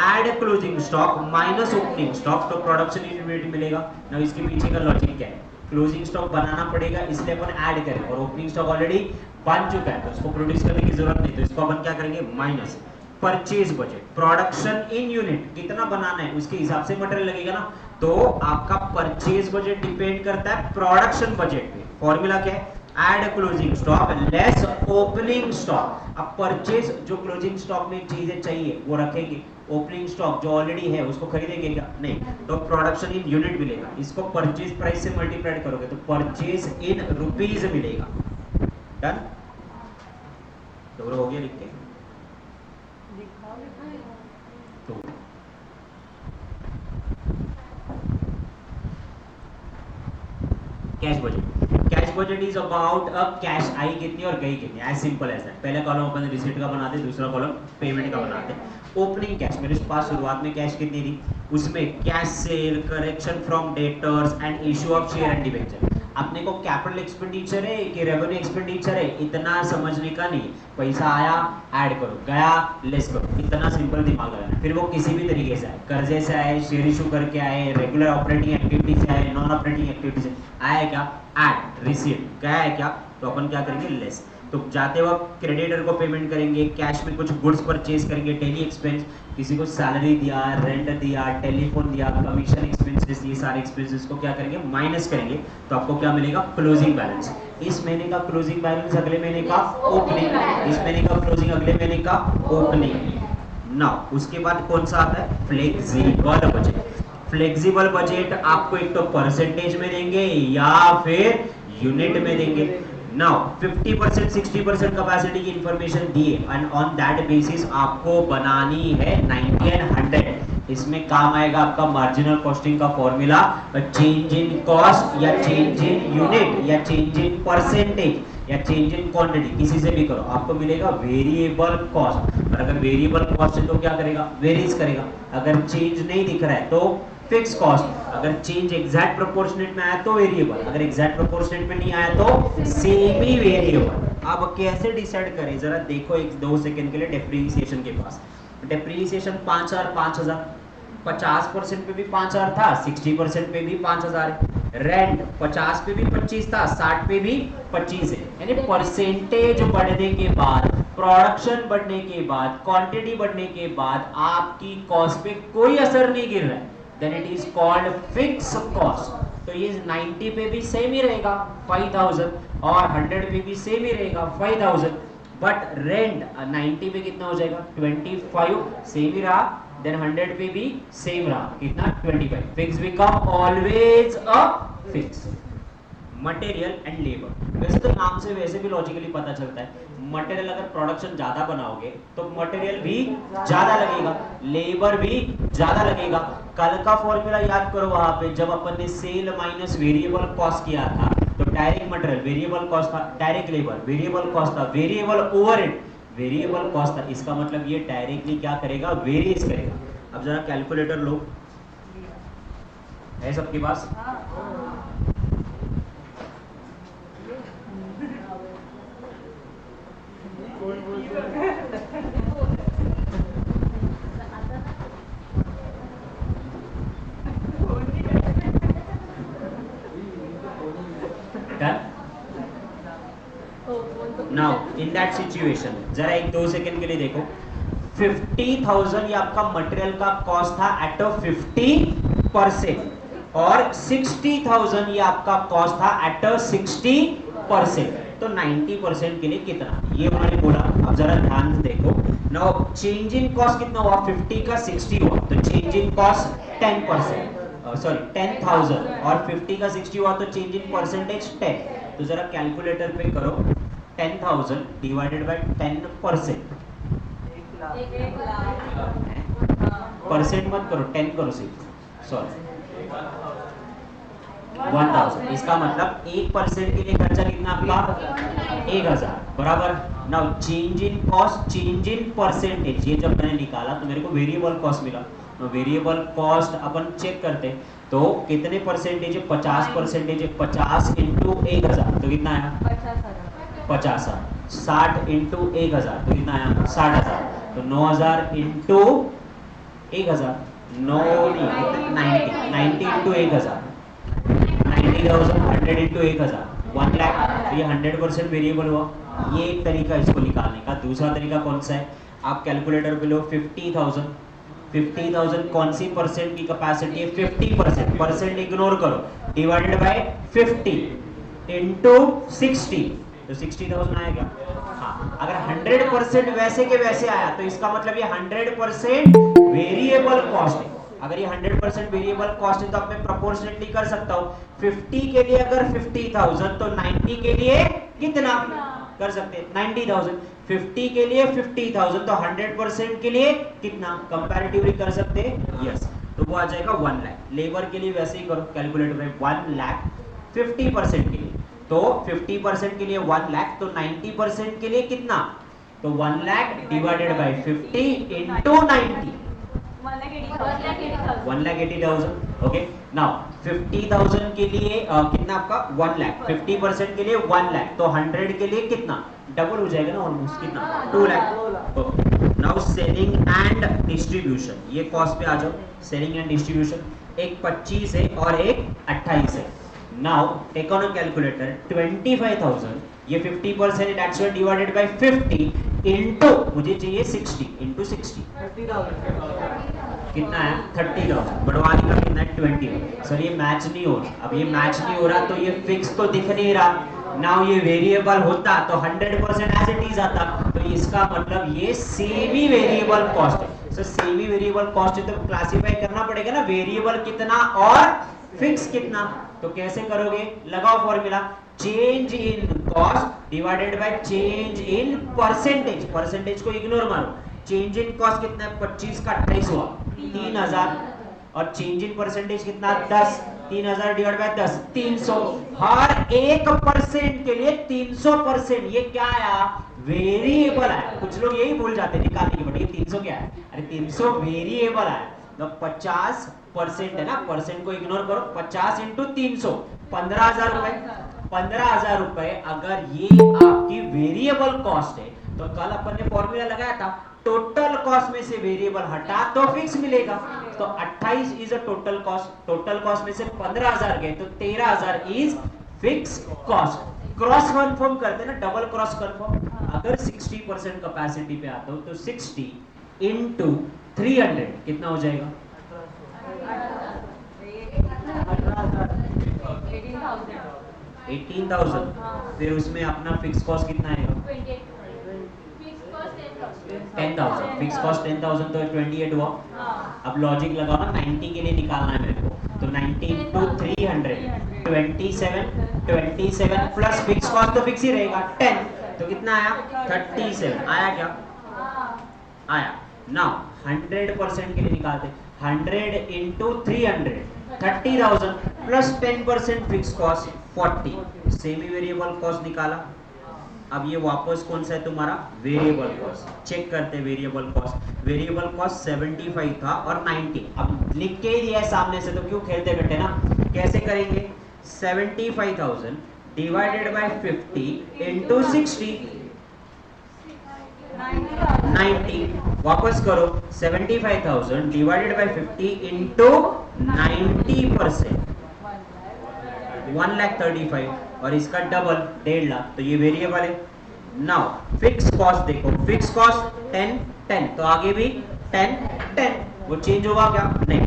add closing stock minus opening stock, तो प्रोडक्शन यूनिट मिलेगा ना। इसके पीछे का लॉजिक क्या है, क्लोजिंग स्टॉक बनाना पड़ेगा इसलिए अपन ऐड करें, और ओपनिंग स्टॉक ऑलरेडी बन चुका है तो उसको प्रोड्यूस करने की जरूरत नहीं, तो इसको अपन क्या करेंगे minus. Purchase budget, production in unit कितना बनाना है उसके हिसाब से मटेरियल लगेगा ना, तो आपका परचेज बजट डिपेंड करता है प्रोडक्शन बजट पे। फॉर्मूला क्या है, add closing stock less opening stock. अब परचेज जो क्लोजिंग स्टॉक में चीजें चाहिए वो रखेंगे, ओपनिंग स्टॉक जो ऑलरेडी है उसको खरीदेंगे क्या, नहीं, तो प्रोडक्शन इन यूनिट मिलेगा। इसको परचेज प्राइस से मल्टीप्लाई करोगे तो परचेज इन रुपीज मिलेगा। डन, तो हो गया लिख के तो cash budget, cash budget is about a cash आई कितनी और गई कितनी, एज सिंपल एज दैट। पहला कॉलम अपन रिसीट का बनाते, दूसरा कॉलम पेमेंट का बनाते। ओपनिंग कैश, मेरे पास शुरुआत में कैश कितनी थी, उसमें cash cell, correction from debtors and issue of share and debenture. अपने को कैपिटल एक्सपेंडिचर है कि रेवेन्यू एक्सपेंडिचर है इतना समझने का नहीं, पैसा आया ऐड करो, गया लेस करो, इतना सिंपल दिमाग लगाना। फिर वो किसी भी तरीके से आए, कर्जे से आए, शेयर इशू करके आए, रेगुलर ऑपरेटिंग एक्टिविटी से आए, नॉन ऑपरेटिंग एक्टिविटी से आया क्या, ऐड, रिसीट गया है क्या, तो अपन क्या करेंगे लेस। तो जाते वक्त क्रेडिटर को पेमेंट करेंगे, कैश में कुछ गुड्स परचेज करेंगे, डेली एक्सपेंस, किसी को सैलरी दिया, रेंट दिया, टेलीफोन दिया, कमीशन एक्सपेंसेस, ये सारे एक्सपेंसेस को क्या करेंगे माइनस करेंगे, तो आपको क्या मिलेगा क्लोजिंग बैलेंस। इस महीने का क्लोजिंग बैलेंस, अगले महीने का ओपनिंग, इस महीने का क्लोजिंग, अगले महीने का ओपनिंग। नाउ उसके बाद कौन सा आता है, फ्लेक्सिबल बजट। फ्लेक्सिबल बजट आपको एक तो परसेंटेज में देंगे या फिर यूनिट में देंगे। नाउ 50% 60% कैपेसिटी की इंफॉर्मेशन दिए एंड ऑन दैट बेसिस आपको बनानी है 90 एंड 100। इसमें काम आएगा आपका मार्जिनल कॉस्टिंग का फॉर्मूला, चेंज इन कॉस्ट या चेंज इन यूनिट या चेंज इन परसेंटेज या चेंज इन क्वांटिटी, किसी से भी करो आपको मिलेगा वेरिएबल कॉस्ट। और अगर वेरिएबल कॉस्ट है तो क्या करेगा, वेरीज करेगा। अगर चेंज नहीं दिख रहा है तो फिक्स कॉस्ट, अगर चेंज एग्जैक्ट प्रोपोर्शनेट में आया तो वेरिएबल, अगर एग्जैक्ट प्रोपोर्शनेट में नहीं आया तो सेमी वेरिएबल। अब कैसे डिसाइड करें जरा देखो, एक 2 सेकंड के लिए डेप्रिसिएशन के पास। डेप्रिसिएशन 5000 5000, 50% पे भी 5000 था, 60% पे भी 5000 है। रेंट 50 पे भी 25 था, 60 पे भी 25 है। यानी परसेंटेज बढ़ने के बाद, प्रोडक्शन बढ़ने के बाद, क्वांटिटी बढ़ने के बाद आपकी कॉस्ट पे कोई असर नहीं गिर रहा है, then it is called fixed cost। तो ये 90 पे भी सेम ही रहेगा 5000 और 100 पे भी सेम ही रहेगा 5000, बट रेंट 90 पे कितना हो जाएगा 25, सेम ही रहा, देन 100 पे भी सेम रहा, कितना 25। Fix become always a fix. Material and labour, वैसे तो नाम से वैसे भी लॉजिकली पता चलता है, मटेरियल अगर प्रोडक्शन ज्यादा बनाओगे तो मटेरियल भी ज्यादा लगेगा, लेबर भी ज्यादा लगेगा। कल का फॉर्मूला याद करो, वहां पे जब अपन ने सेल माइनस वेरिएबल कॉस्ट किया था तो डायरेक्ट मटेरियल वेरिएबल कॉस्ट था, डायरेक्ट लेबर वेरिएबल कॉस्ट था, वेरिएबल ओवरहेड वेरिएबल कॉस्ट था। इसका मतलब ये डायरेक्टली क्या करेगा, वेरीज करेगा। अब जरा कैलकुलेटर लो, है सबके पास? नाउ इन दैट सिचुएशन जरा 1-2 सेकंड के लिए देखो, 50,000 ये आपका मटेरियल का कॉस्ट था एट 50% और 60,000 ये आपका कॉस्ट था एट 60%। तो 90% के लिए कितना, ये उन्होंने बोला। अब जरा ध्यान से देखो, नाउ चेंज इन कॉस्ट कितना हुआ, 50 का 60 हुआ, तो चेंज इन कॉस्ट 10%, सॉरी 10,000 और 50 का 60 हुआ तो चेंज इन परसेंटेज 10। तो जरा कैलकुलेटर पे करो, 10,000 डिवाइडेड बाय 10%। 1,00,000 परसेंट मत करो, 10 करो सिर्फ, सॉरी 1000। इसका मतलब 1% के लिए खर्चा कितना आपका 1000 बराबर। Now change in cost, change in percentage, ये जब मैंने निकाला तो मेरे को वेरिएबल कॉस्ट मिला। तो वेरिएबल कॉस्ट अपन चेक करते हैं तो कितने परसेंटेज है, 50% है। 50 इंटू 1000 तो कितना आया 50,000। 60 इंटू 1000 तो कितना आया 60,000। तो 9,000 इंटू 1000, 90 इंटू 1000, 90,000। 100 इंटू 1000, 1 लाख। तो ये 100% वेरिएबल हुआ। ये एक तरीका इसको निकालने का। दूसरा तरीका कौन सा है, आप कैलकुलेटर पे लो 50,000। 50,000 कौन सी परसेंट की कैपेसिटी है, 50%। परसेंट इग्नोर करो, डिवाइडेड बाय 50 इंटू 60 तो 60,000 आएगा। हाँ, अगर 100% वैसे के वैसे आया तो इसका मतलब ये 100% वेरिएबल कॉस्ट है। अगर ये 100% वेरिएबल कॉस्ट है तो अब मैं प्रोपोर्शनेटली कर सकता हूँ। 50 के लिए अगर 50,000 तो 90 के लिए कितना कर सकते हैं 90,000। 50 के लिए 50,000 तो 100% के लिए कितना कंपैरेटिवली कर सकते हैं, यस। तो वो आ जाएगा 1 लाख। लेबर के लिए वैसे ही करो कैलकुलेटर में 1 लाख 50% के लिए, तो 50% के लिए 1 लाख, तो 90% के लिए कितना, तो 1 lakh divided by 50 into 90, 1,80,000। Okay, now 50,000 के लिए कितना आपका 1 लाख, 50% के लिए 1 लाख, तो 100 के लिए कितना डबल हो जाएगा ना ऑलमोस्ट, कितना 2 lakh. Okay, now selling and distribution, ये कॉस्ट पे आ जाओ। सेलिंग एंड डिस्ट्रीब्यूशन एक 25 है और एक 28 है। Now take on a calculator 25,000, ये 50% that's why divided by 50 into मुझे चाहिए 60 इनटू 60 कितना है 30,000। बढ़वाने का कितना है 20। सर ये मैच नहीं हो रहा, अब ये मैच नहीं हो रहा तो ये फिक्स तो दिख नहीं रहा। नाउ ये वेरिएबल होता तो 100% एज इट इज आता, तो इसका मतलब ये सेमी वेरिएबल कॉस्ट है। सर सेमी वेरिएबल कॉस्ट है तो क्लासिफाई करना पड़ेगा ना, वेरिएबल कितना और फिक्स कितना। तो कैसे करोगे, लगाओ formula, change in cost divided by change in percentage. Percentage को इग्नोर मारो। चेंज इन कॉस्ट कितना है 25 का 28 हुआ 3,000, और चेंज इन परसेंटेज कितना 10, 3,000 डिवाइड बाय 10 300। हर 1% के लिए 300%, ये क्या आया वेरिएबल आया। कुछ लोग यही भूल जाते हैं निकालने के, बट ये 300 क्या है, अरे 300 वेरिएबल आया। तो 50% है ना, परसेंट को इग्नोर करो, 50 इंटू 300 15,000 रुपए। 15,000 रुपए अगर ये आपकी वेरिएबल कॉस्ट है तो कल अपन ने फॉर्मूला लगाया था, टोटल कॉस्ट में से वेरिएबल हटा तो फिक्स मिलेगा। तो 28 is a total cost, total cost में से 15,000 गए तो 13,000 is fix cost. Cross confirm करते ना, डबल क्रॉस कंफर्म। अगर 60% कैपेसिटी पे आता हूं तो 60 इंटू 300 कितना हो जाएगा 18,000। फिर उसमें अपना फिक्स कॉस्ट कितना आएगा 10,000। फिक्स कॉस्ट 10,000 तो 28 हुआ। अब लॉजिक लगाओ ना, 90 के लिए निकालना है मेरे को, तो 90 इंटू 300 27 प्लस फिक्स कॉस्ट तो फिक्स ही रहेगा 10, तो कितना आया 37 आया क्या आया। नाउ 100% के लिए निकालते, 100 into 300 30,000 plus 10% fix cost 40, semi variable cost निकाला। अब ये वापस कौन सा है तुम्हारा वेरिएबल कॉस्ट, चेक करते हैं वेरिएबल कॉस्ट। वेरिएबल कॉस्ट 75 था और 90, अब लिख के ही दिया है सामने से तो क्यों खेलते बैठे ना। कैसे करेंगे, 75,000 डिवाइडेड बाय 50 इंटू 60 90, वापस करो 75,000 डिवाइडेड बाय 50 इंटू 90%, 1,35,000 और इसका डबल 1.5 लाख, तो ये वेरिएबल है। नाउ फिक्स कॉस्ट देखो, फिक्स कॉस्ट 10 तो आगे भी 10 वो चेंज होगा क्या नहीं।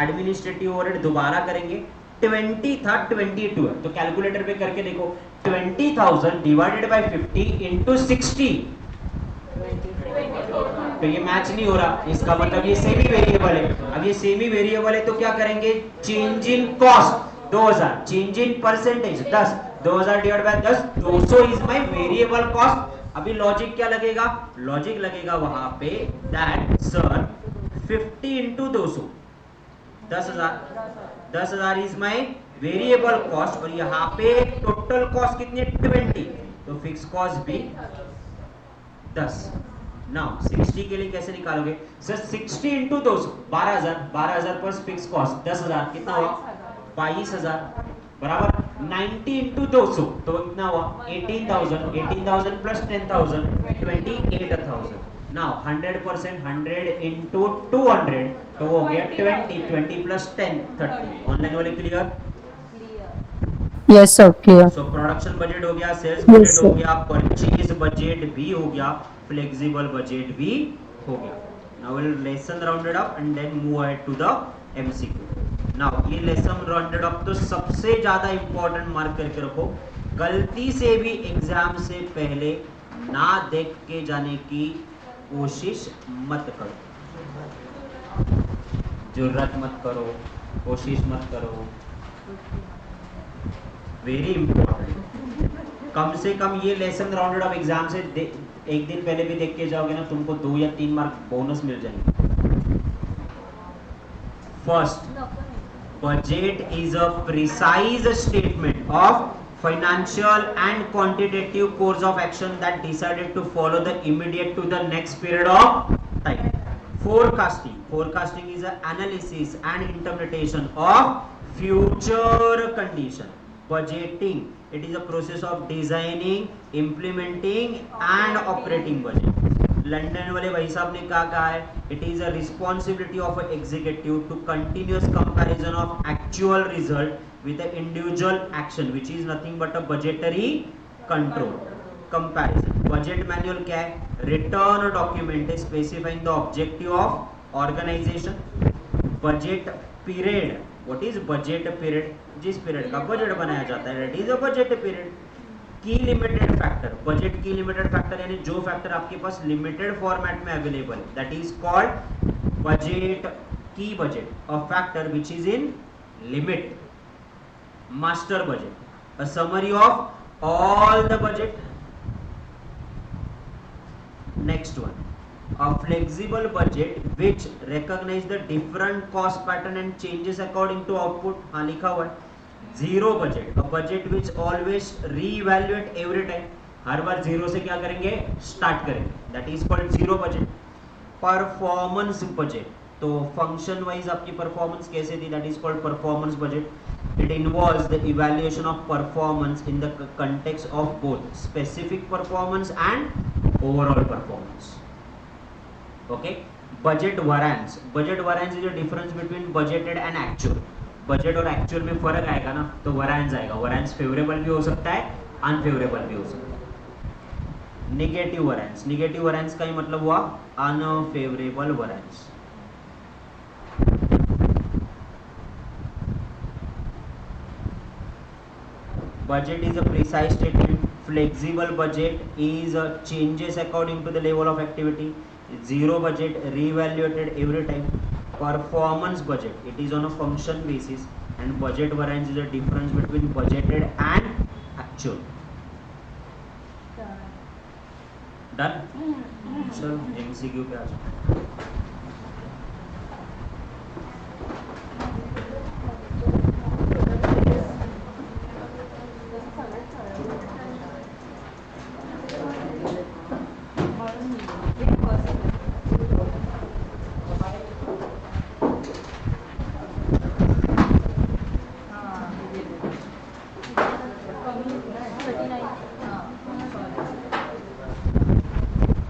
एडमिनिस्ट्रेटिव ओवरहेड दोबारा करेंगे, 20 था 22 है, तो कैलकुलेटर पे करके देखो 20,000 डिवाइडेड बाय 50 इंटू 60, तो ये मैच नहीं हो रहा, इसका मतलब ये सेमी वेरिएबल है। अब ये सेमी वेरिएबल है तो क्या करेंगे, change in cost 2,000, change in percentage 10, 2000 divide by 10, 200 is my variable cost. अभी लॉजिक क्या लगेगा? लॉजिक लगेगा वहां पे that sir 50 into 200 10,000 is my variable cost, और यहाँ पे टोटल कॉस्ट कितनी? 20, तो फिक्स कॉस्ट भी 10। नाउ 60 के लिए कैसे निकालोगे sir? 60 into 200 12,000 plus fix cost 10,000 कितना हुआ? 22,000 बराबर। 90 इंटू 200 तो कितना हुआ? 18,000 प्लस 10,000 28,000। नाउ 100%, 100 इंटू 200 तो वो हो गया 20 प्लस 10 30। ऑनलाइन वाले clear? Yes sir clear. So production budget हो गया, सेल्स Yes, बजट हो sir. गया, परचेज बजट भी हो गया, फ्लेक्सिबल बजट भी हो गया। Now will lesson rounded up and then move ahead to the MCQ. नाउ ये लेसन राउंडेड अप तो सबसे ज्यादा इंपॉर्टेंट मार्क करके रखो, गलती से भी एग्जाम से पहले ना देख के जाने की कोशिश मत करो, जरूरत मत करो, कोशिश मत करो, वेरी इंपॉर्टेंट। कम से कम ये लेसन राउंडेड ऑफ एग्जाम से एक दिन पहले भी देख के जाओगे ना, तुमको 2 या 3 मार्क बोनस मिल जाएंगे। First, budget is a precise statement of financial and quantitative course of action that decided to follow the immediate to the next period of time. Forecasting is an analysis and interpretation of future condition. Budgeting, it is a process of designing, implementing and operating budget. London वाले भाई साहब ने क्या कहा है? It is a responsibility of executive to continuous comparison of actual result with the individual action which is nothing but a budgetary control comparison. Budget manual क्या है? Return document specifying the objective of organization. Budget period, what is budget period? जिस period का budget बनाया जाता है that is a budget period. की limited factor, budget की limited factor यानी जो फैक्टर आपके पास लिमिटेड फॉर्मेट में अवेलेबल है दैट इज कॉल्ड बजट की budget, a factor which is in limit. Master budget, a summary of all the budget. Next one, a flexible budget which recognize the different cost pattern and changes according to output। हाँ लिखा हुआ है। Zero budget, a budget which always reevaluate every time। Her bar zero से क्या करेंगे? Start करेंगे, that is called zero budget. Performance budget, तो function wise आपकी परफॉर्मेंस कैसे थी? That is called performance budget. It involves the evaluation of performance in the context of both specific performance and overall performance. Okay, budget variance, budget variance is the difference between budgeted and actual. Budget और actual में फर्क आएगा ना, तो variance आएगा। Variance favourable भी हो सकता है, अनफेवरेबल भी हो सकता है। नेगेटिव वैरिएंस, नेगेटिव वैरिएंस का ही मतलब हुआ unfavourable variance. Budget is a precise statement. Flexible budget is changes according to the level of activity. Zero budget reevaluated every time. Performance budget, it is on a function basis, and budget variance is a difference between budgeted and actual. Done? Sir, MCQ पे आ जाओ।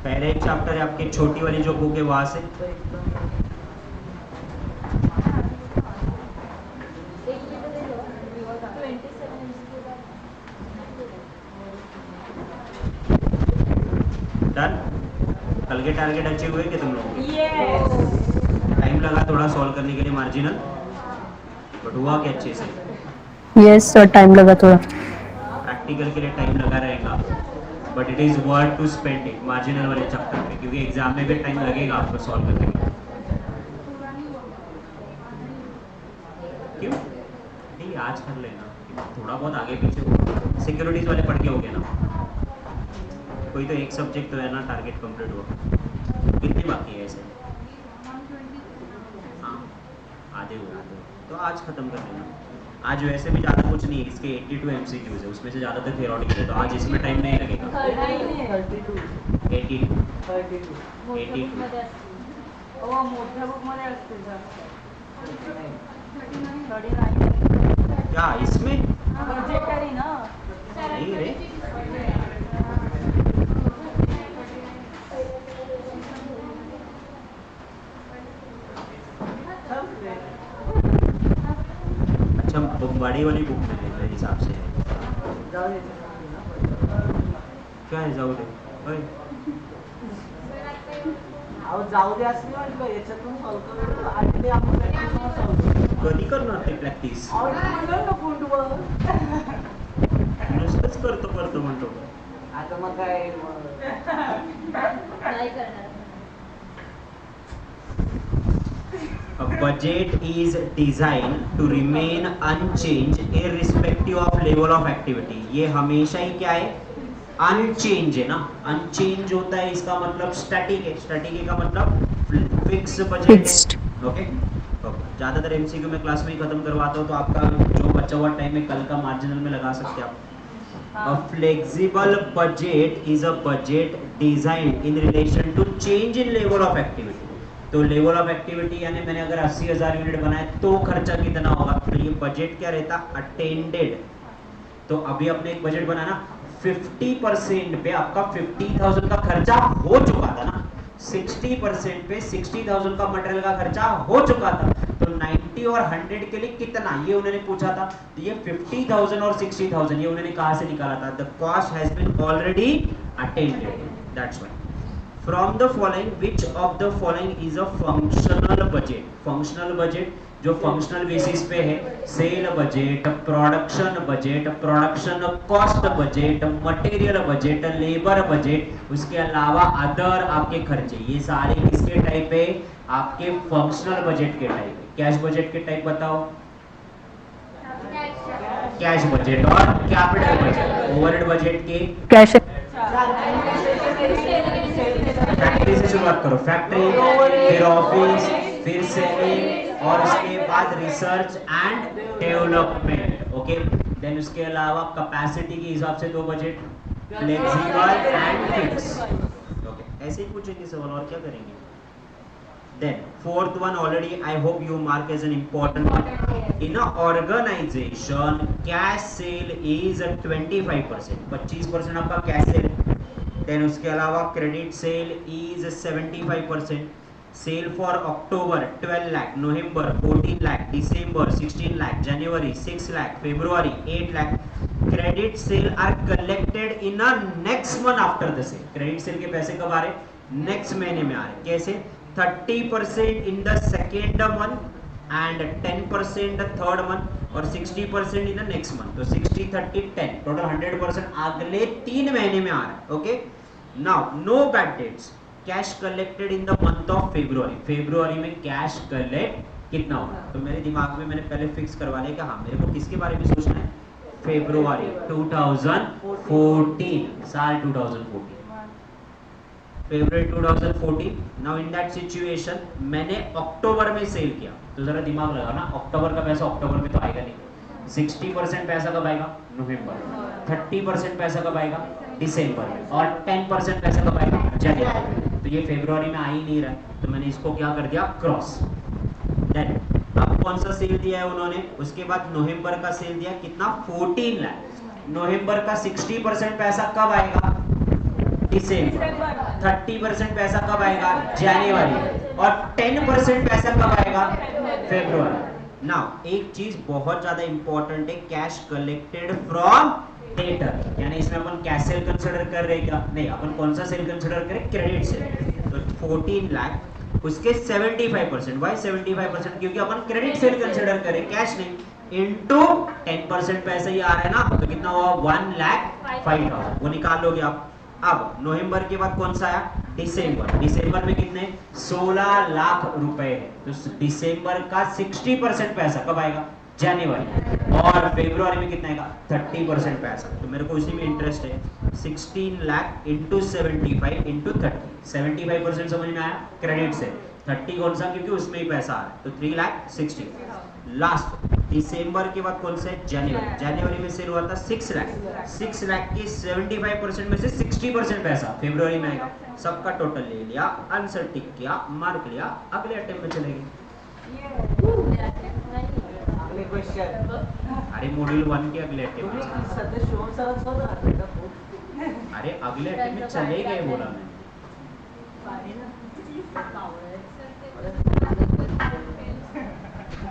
पहले एक chapter है आपकी छोटी वाली जो book है वहां से। डन? कल के टारगेट अचीव हुए कि तुम लोग? टाइम लगा थोड़ा सॉल्व करने के लिए मार्जिनल, बट हुआ कि अच्छे से? यस सर, टाइम लगा थोड़ा। प्रैक्टिकल के लिए टाइम लगा रहेगा, but it is worth to spend it marginal वाले चैप्टर में, क्योंकि एग्जाम में भी टाइम लगेगा आपको सॉल्व करने के लिए। क्यों नहीं? आज कर लेना, थोड़ा बहुत आगे पीछे सिक्योरिटीज वाले पढ़ के हो गए ना? कोई तो एक सब्जेक्ट तो है ना टारगेट कंप्लीट हुआ। कितने बाकी है ऐसे? हाँ, आधे हुए। तो आज खत्म कर लेना। आज वैसे भी ज़्यादा कुछ नहीं है, इसके 82 MCQs है, उसमें से ज़्यादातर थियोरेटिकल है, तो आज इसमें टाइम नहीं लगेगा। 82 मोठ्या बुक मध्ये असते क्या इसमें? बजेटरी ना नहीं रे, अच्छा बड़ी वाली बुक में है मेरे हिसाब से। क्या है जाऊ दे ओए? जाऊ दे असं म्हटलं याच्यातून सॉल्व करू आणि ते आपण प्रॅक्टिस सॉल्व कधी करणार ते प्रॅक्टिस? नुसतंच करतो म्हणतो. आता मग काय नाही करणार. A budget is designed to remain unchanged irrespective of level of activity. ये हमेशा ही क्या है? अनचेंज है ना. अनचेंज होता है इसका मतलब स्टैटिक है. स्टैटिक का मतलब फिक्स बजट Fixed. है. ओके. ज़्यादातर एमसीक्यू में क्लास में ही खत्म करवाता हूँ, तो आपका जो बचा हुआ टाइम है कल का मार्जिनल में लगा सकते हैं आप. A flexible budget is a budget designed in relation to change in level of activity. तो लेवल ऑफ एक्टिविटी यानी मैंने अगर 80,000 यूनिट बनाए तो खर्चा कितना होगा, तो ये बजट क्या रहता? अटेंडेड. तो अभी आपने एक बजट बनाया ना, 50% पे आपका 50,000 का खर्चा हो चुका था ना, 60% पे 60,000 का मटेरियल का खर्चा हो चुका था, तो 90 और 100 के लिए कितना ये उन्होंने पूछा था. तो ये 50,000 और 60,000 ये उन्होंने कहाँ से निकाला था? The cost has been already attended. That's why. From the following, which of the following is a functional budget? Functional budget जो फंक्शनल बेसिस पे है, cell budget, production budget, production cost budget, material budget, labour budget, उसके अलावा other आपके खर्चे, ये सारे किसके टाइप है? आपके फंक्शनल बजट के टाइप है. कैश बजट के टाइप बताओ. कैश बजट और कैपिटल बजट. ओवरहेड बजट के कैश फैक्ट्री से शुरुआत करो. फैक्ट्री, फिर ऑफिस, फिर सेलिंग और उसके बाद research and development. Okay. Then उसके अलावा कैपेसिटी के हिसाब से दो budget, flexible and fix. Okay, ऐसे ही पूछेंगे सवाल और क्या करेंगे. Then fourth one already I hope you mark as an important one. In a organization cash sale is 25%. 25% आपका कैश सेल. देन उसके अलावा credit sale is 75%. Sale for October 12 lakh, November 14 lakh, December 16 lakh, January 6 lakh, February 8 lakh. Credit sale are collected in a next month after the sale. Credit sale के पैसे कब आ रहे? Next महीने में आ रहे. कैसे? 30% in the second month and 10% third month और 60% in the next month. तो 60 30 10 टोटल 100% अगले 3 महीने में आ रहा है. Okay. Now no bad debts. Cash collected in the month of February. फरवरी में कैश कलेक्ट कितना होगा? तो मेरे दिमाग में मैंने पहले फिक्स करवा लिया कि हाँ मेरे को किसके बारे में सोचना है? फरवरी 2014, साल 2014, फरवरी 2014. नाउ इन दैट सिचुएशन मैंने अक्टूबर में सेल किया, तो जरा दिमाग लगा ना, अक्टूबर का पैसा अक्टूबर में तो आएगा नहीं. 60% पैसा कब आएगा? नवंबर. 30% पैसा कब आएगा? दिसंबर में. और 10% पैसा कब आएगा? जनवरी. तो ये फरवरी में आ ही नहीं रहा, तो मैंने इसको क्या कर दिया? क्रॉस. देन अब कौन सा सेल दिया है उन्होंने? उसके बाद नवंबर का सेल दिया कितना? 14 लाख. नवंबर का 60% पैसा कब आएगा? दिसंबर. 30% पैसा कब आएगा? जनवरी. और 10% पैसा कब आएगा? फरवरी. नाउ एक चीज बहुत ज्यादा इंपॉर्टेंट है, कैश कलेक्टेड फ्रॉम डेटर. यानी इसमें अपन कैश सेल कंसीडर कर रहे हैं क्या? नहीं, अपन कौन सा सेल कंसीडर करें? Credit sale. तो 14 लाख उसके 75%. वाई 75%? क्योंकि अपन क्रेडिट सेल कंसीडर करें, कैश नहीं. इनटू 10% पैसा ही आ रहा है ना, तो कितना हुआ? 1,05,000. वो निकाल लोगे आप. अब नवंबर के बाद कौन सा आया? दिसंबर. दिसंबर में कितने? 16 लाख रुपए है. तो दिसंबर का 60% पैसा कब आएगा? जनवरी, और फेब्रुआरी में कितना आएगा 30% पैसा। तो मेरे को उसी में इंटरेस्ट है, 16 लाख इंटू 75 इंटू 30, 75% समझ में आया क्रेडिट से, 30 कौन सा, क्योंकि उसमें ही पैसा आ रहा है, तो 3 लाख 60। लास्ट दिसंबर के बाद कौन सा है, जनवरी, जनवरी में सेल हुआ था 6 लाख, 6 लाख के 75% में से 60% पैसा फेब्रुआरी में आएगा। सबका टोटल ले लिया, आंसर टिक किया, मार्क लिया, अगले अटेम्प्ट में चलेंगे। अगले क्वेश्चन। अरे मॉड्यूल 1 के अगले अटेम्प्ट तुम्ही में, सध्या शिवम सरांच होतं का खूप? अरे अगले अटेम्प्ट में चले गए बोला मैं।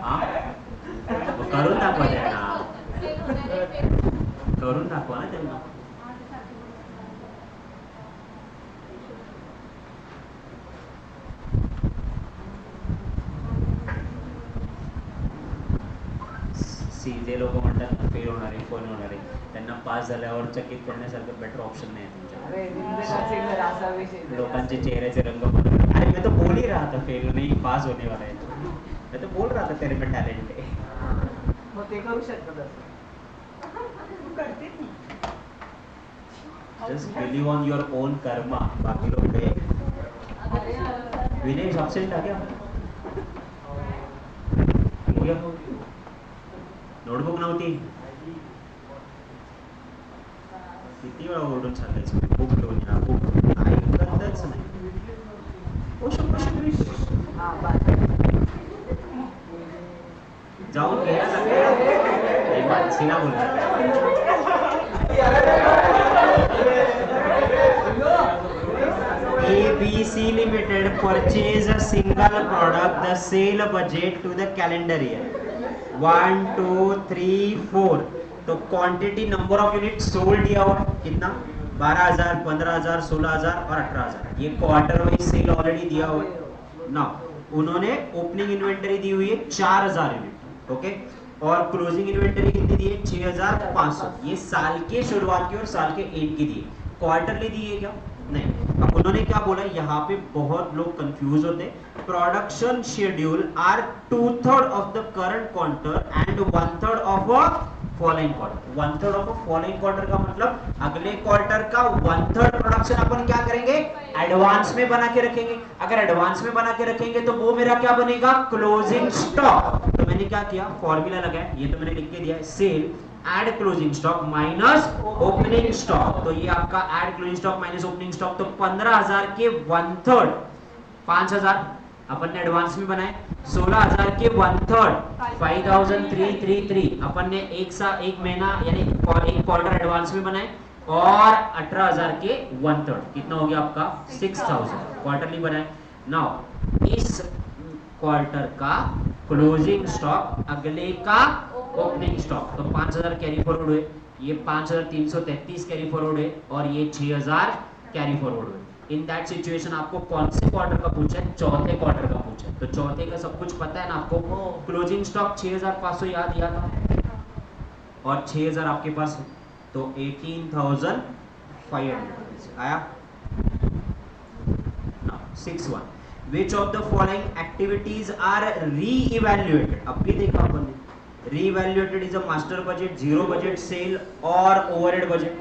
हाँ मग करून दाखवा त्यांना, करून दाखवा ना त्यांना। सीधे लोक म्हणतात फेल होणार आहे, फोन होणार आहे, त्यांना पास झाल्यावर चकित करण्यासारखं बेटर ऑप्शन नाही आहे तुमच्या। अरे निंदकाचे घर असा विषय लोकांचे चेहऱ्याचे रंग बदल, अरे मैं तो बोल ही रहा था फेल नहीं पास होने वाला है, मैं तो बोल रहा था तेरे में टैलेंट है। मग ते करू शकतात असं. Just believe on your own Karma, बाकी लोग गए। विनेश absent आ गया, हो गया, नोटबुक नव्हती, किती वेळा ओरडून सांगायचं बुक घेऊन या, बुक ऐकतच नाही। हा बस. जाऊन घ्या सगळ्या सिना ABC Limited purchase a single product, the sale budget to the calendar year 1 2 3 4, तो quantity number of unit sold दिया हुआ कितना, 12,000 15,000 16,000 और 18,000, ये क्वार्टर वाइज सेल ऑलरेडी दिया हुआ है ना। उन्होंने ओपनिंग इन्वेंटरी दी हुई है 4,000 यूनिट, ओके, और क्लोजिंग इन्वेंटरी कितनी दी है 6,500, ये साल के शुरुआत की और साल के एंड की दी है, क्वार्टरली दी है क्या, नहीं। अब उन्होंने क्या बोला, यहाँ पे बहुत लोग कंफ्यूज होते हैं, production schedule are 2/3 of the current quarter and 1/3 of a following quarter. 1/3 of a following quarter का मतलब अगले क्वार्टर का 1/3 प्रोडक्शन अपन क्या करेंगे, एडवांस में बना के रखेंगे। अगर एडवांस में बना के रखेंगे तो वो मेरा क्या बनेगा, क्लोजिंग स्टॉक। तो मैंने क्या किया, फॉर्मूला लगाया, ये तो मैंने लिख के दिया है, sale add closing stock minus opening stock, तो ये आपका add closing stock minus opening stock, तो 15,000 के 1/3, 5,000 अपन ने एडवांस में बनाए, 16,000 के 1/3 5,333 अपन ने एक महीना यानी एक क्वार्टर एडवांस में बनाए, और 18,000 के 1/3 कितना हो गया आपका 6,000 क्वार्टरली बनाए। नाउ इस क्वार्टर का क्लोजिंग स्टॉक अगले का ओपनिंग स्टॉक, तो 5,000 कैरी फॉरवर्ड हुए, ये 5,333 कैरी फॉरवर्ड है, और ये 6,000 कैरी फॉरवर्ड हुए। इन दैट सिचुएशन आपको कौन से क्वार्टर का पूछा है, चौथे क्वार्टर का पूछा है, तो चौथे का सब कुछ पता है ना आपको। क्लोजिंग स्टॉक 6,500 याद दिया था, और 6,000 आपके पास है, तो 18,500 आया। 6.1 Which of the following activities are re-evaluated? अब भी देखा अपन ने, re-evaluated is a master budget, zero budget, sale or overhead budget.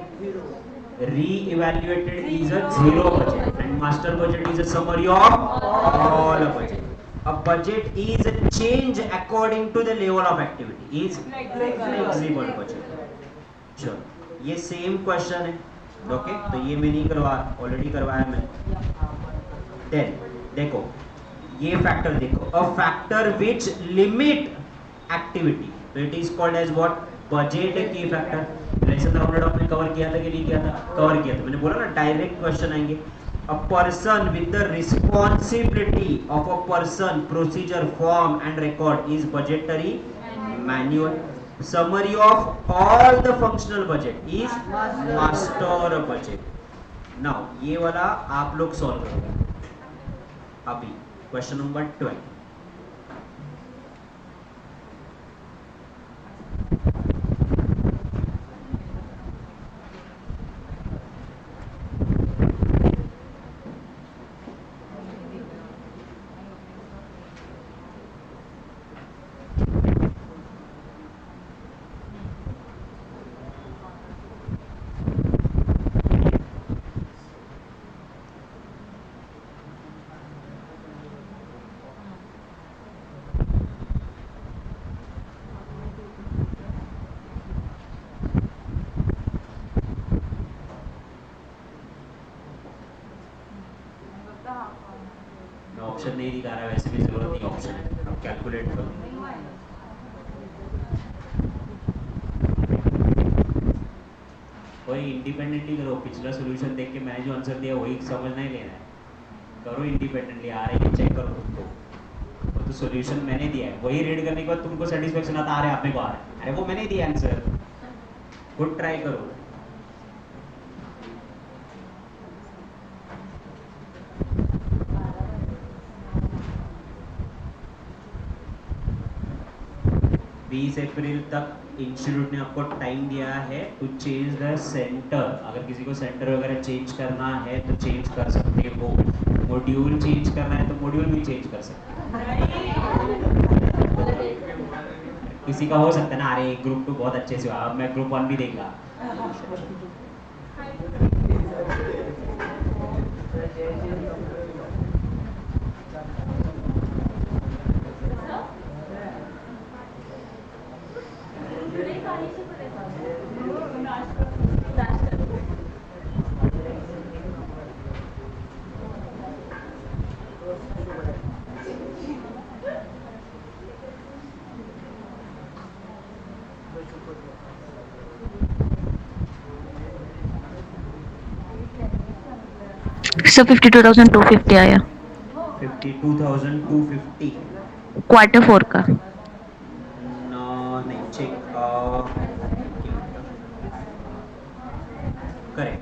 Re-evaluated is a zero budget and master budget is a summary of all budget. A budget is a change according to the level of activity. Is flexible budget. चलो, ये same question है, okay, तो ये मैं नहीं करवा, already करवाया मैं। देन देखो ये फैक्टर देखो, a factor which limit activity, तो it is called as what, budget की फैक्टर। लेसन राउंडेड ऑफ में कवर किया था कि नहीं किया था, कवर किया था, मैंने बोला ना डायरेक्ट क्वेश्चन आएंगे। A person with the responsibility of a person, procedure, form and record is budgetary manual. Summary of all the functional budget is master budget. Now ये वाला आप लोग सॉल्व करोगे अभी, क्वेश्चन नंबर 12। कहाँ मैं ऑप्शन नहीं दिखा रहा, वैसे भी जरूरत नहीं ऑप्शन है, अब कैलकुलेट करो। नहीं माइनस वही इंडिपेंडेंटली करो, पिछला सोल्यूशन देख के मैंने जो आंसर दिया वही समझना ही लेना है, करो इंडिपेंडेंटली, आ रहा है चेक करो खुद को। वो तो सोल्यूशन मैंने दिया है, वही रीड करने के बाद तुमको सेटिस्फेक्शन आता, आ रहा है आप में को आ रहा है, अरे वो मैंने दिया आंसर, खुद ट्राई करो। बीस अप्रैल तक इंस्टीट्यूट ने आपको टाइम दिया है टू चेंज द सेंटर। अगर किसी को सेंटर वगैरह चेंज करना है तो चेंज कर सकते हो, मॉड्यूल चेंज करना है तो मॉड्यूल भी चेंज कर सकते हो। किसी का हो सकता है ना, अरे ग्रुप 2 बहुत अच्छे से हुआ, अब मैं ग्रुप 1 भी देगा। सर 52,250 आया 52,250 Q4 का। नहीं चेक करेक्ट।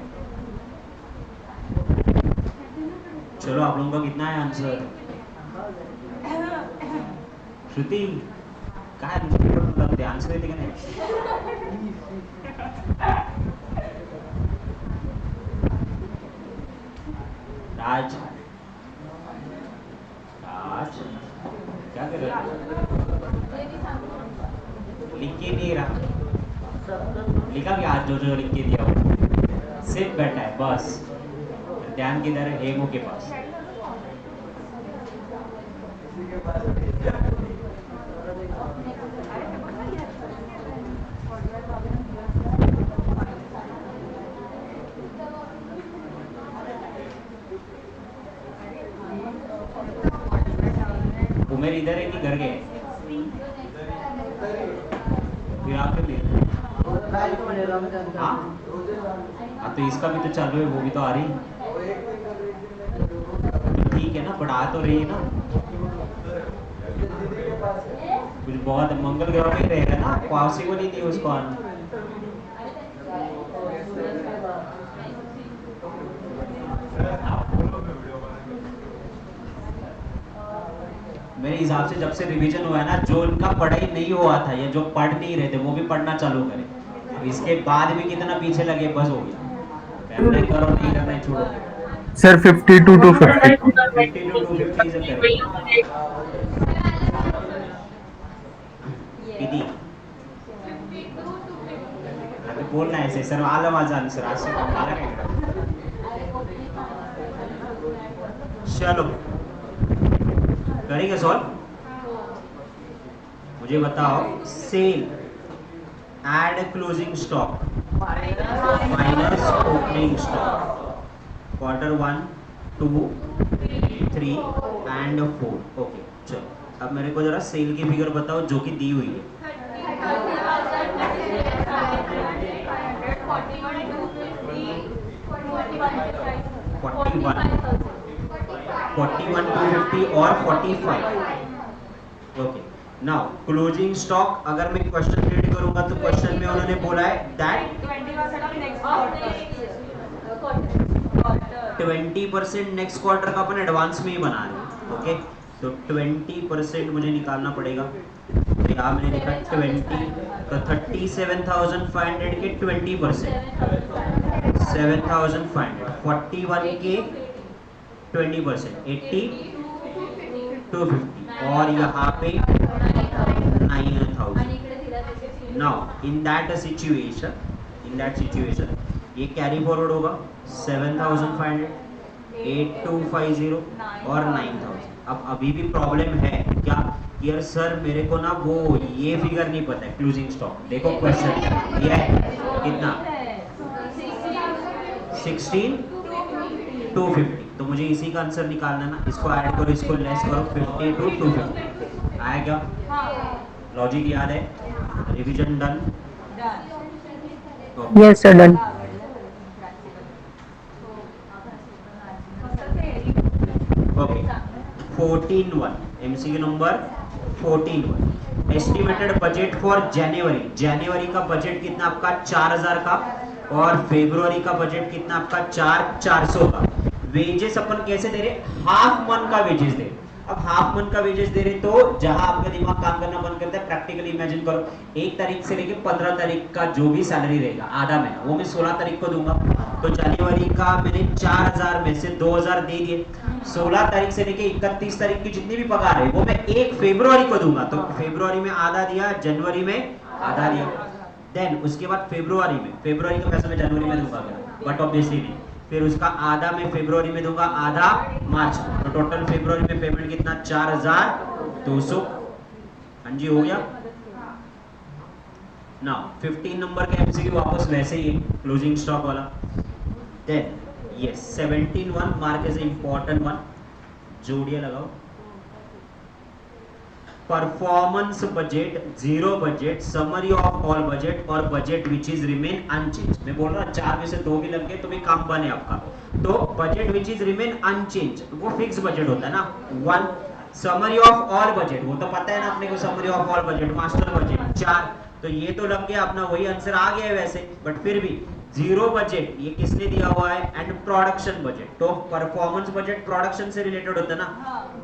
चलो आप लोगों का कितना है आंसर? श्रुति काय मतलब ध्यान से देते का नाही? राज राज क्या कर रहा है? लिख के नहीं रहा, लिखा कि आज जो जो लिख के दिया वो सिर्फ बैठा है बस, ध्यान किधर है? हेमो के पास। उमेर इधर है कि घर गए? फिर आप क्यों ले? हाँ हाँ तो इसका भी तो चालू है, वो भी तो आ रही, ठीक है ना, बट आ तो रही है ना, कुछ बहुत मंगल ग्रह में रहेगा ना, पॉसिबल ही नहीं उसको आना। मेरे हिसाब से जब से रिवीजन हुआ है ना, जो इनका पढ़ाई नहीं हुआ था या जो पढ़ नहीं रहे थे वो भी पढ़ना चालू करें। अब इसके बाद भी कितना पीछे लगे, बस हो गया, करना ही करो, नहीं करना ही छोड़ो। Sir 52 to 50 52 to 50 is a correct. किती? आता बोल नाही ऐसे, सर आलं माझं आन्सर, असं आलं काय? चलो करेंगे सॉल्व। मुझे बताओ, sale add closing stock minus opening stock, Q1, 2, 3 and 4। Okay चलो, अब मेरे को जरा सेल की फिगर बताओ जो कि दी हुई है। 41, 250 और 45। ओके नाउ क्लोजिंग स्टॉक, अगर मैं क्वेश्चन रीड करूंगा तो क्वेश्चन में उन्होंने बोला है दैट 20% नेक्स्ट क्वार्टर का अपन एडवांस में ही बना रहे हैं। ओके तो 20% मुझे निकालना पड़ेगा, तो यहाँ मैंने लिखा 20, तो 37,500 के 20%, 7,500, 41 के 20%, 80,250 और यहाँ पे 9,000। नाउ इन दैट सिचुएशन ये कैरी फॉरवर्ड होगा 7,500, 8,250 और 9,000। अब अभी भी प्रॉब्लम है क्या? यार सर मेरे को ना वो ये फिगर नहीं पता है क्लोजिंग स्टॉक। देखो क्वेश्चन ये है कितना, 16,250, तो तो मुझे इसी का आंसर निकालना ना, इसको ऐड करो, इसको लेस करो, 50 to 250 आया क्या? लॉजिक याद है? Revision done? Yes sir done. Okay 14(1) MCQ number 14(1) estimated budget for January का बजट कितना आपका 4000 का, और फरवरी का बजट कितना आपका 400 का. वेजेस अपन कैसे दे रहे? हाफ मंथ का वेजेस दे. अब हाफ मंथ का वेजेस दे रहे तो जहां आपका दिमाग काम करना बंद करता है, प्रैक्टिकली इमेजिन करो 1 तारीख से लेके 15 तारीख का जो भी सैलरी रहेगा आधा महीना, वो मैं 16 तारीख को दूंगा. तो जनवरी का मैंने 4000 में से 2000 दे दिए. 16 तारीख से लेके 31 तारीख की जितनी भी पगार है वो मैं 1 फरवरी को दूंगा. तो फरवरी में आधा दिया, जनवरी में आधा दिया. देन उसके बाद फरवरी का पैसा मैं जनवरी में दूंगा, बट ऑब्वियसली नहीं. फिर उसका आधा मैं फरवरी में दूंगा, आधा मार्च में. तो टोटल फरवरी में पेमेंट कितना? 4200. हाँ जी, हो गया ना. 15 नंबर का एमसीक्यू वापस वैसे ही है, क्लोजिंग स्टॉक वाला. Then yes 17(1) mark as important one, जोड़िए लगाओ. Performance budget, zero budget, summary of all budget और budget which is remain unchanged. मैं बोल रहा 4 में से 2 भी लग गए तो भी काम बने आपका. तो budget which is remain unchanged वो फिक्स बजट होता है ना. 1 समरी ऑफ ऑल बजट, वो तो पता है ना अपने को, summary of all budget, master budget 4. तो ये तो लग गया अपना, वही आंसर आ गया है वैसे, बट फिर भी जीरो बजट ये किसने दिया हुआ है? And production budget. तो परफॉर्मेंस बजट प्रोडक्शन से रिलेटेड होता है ना.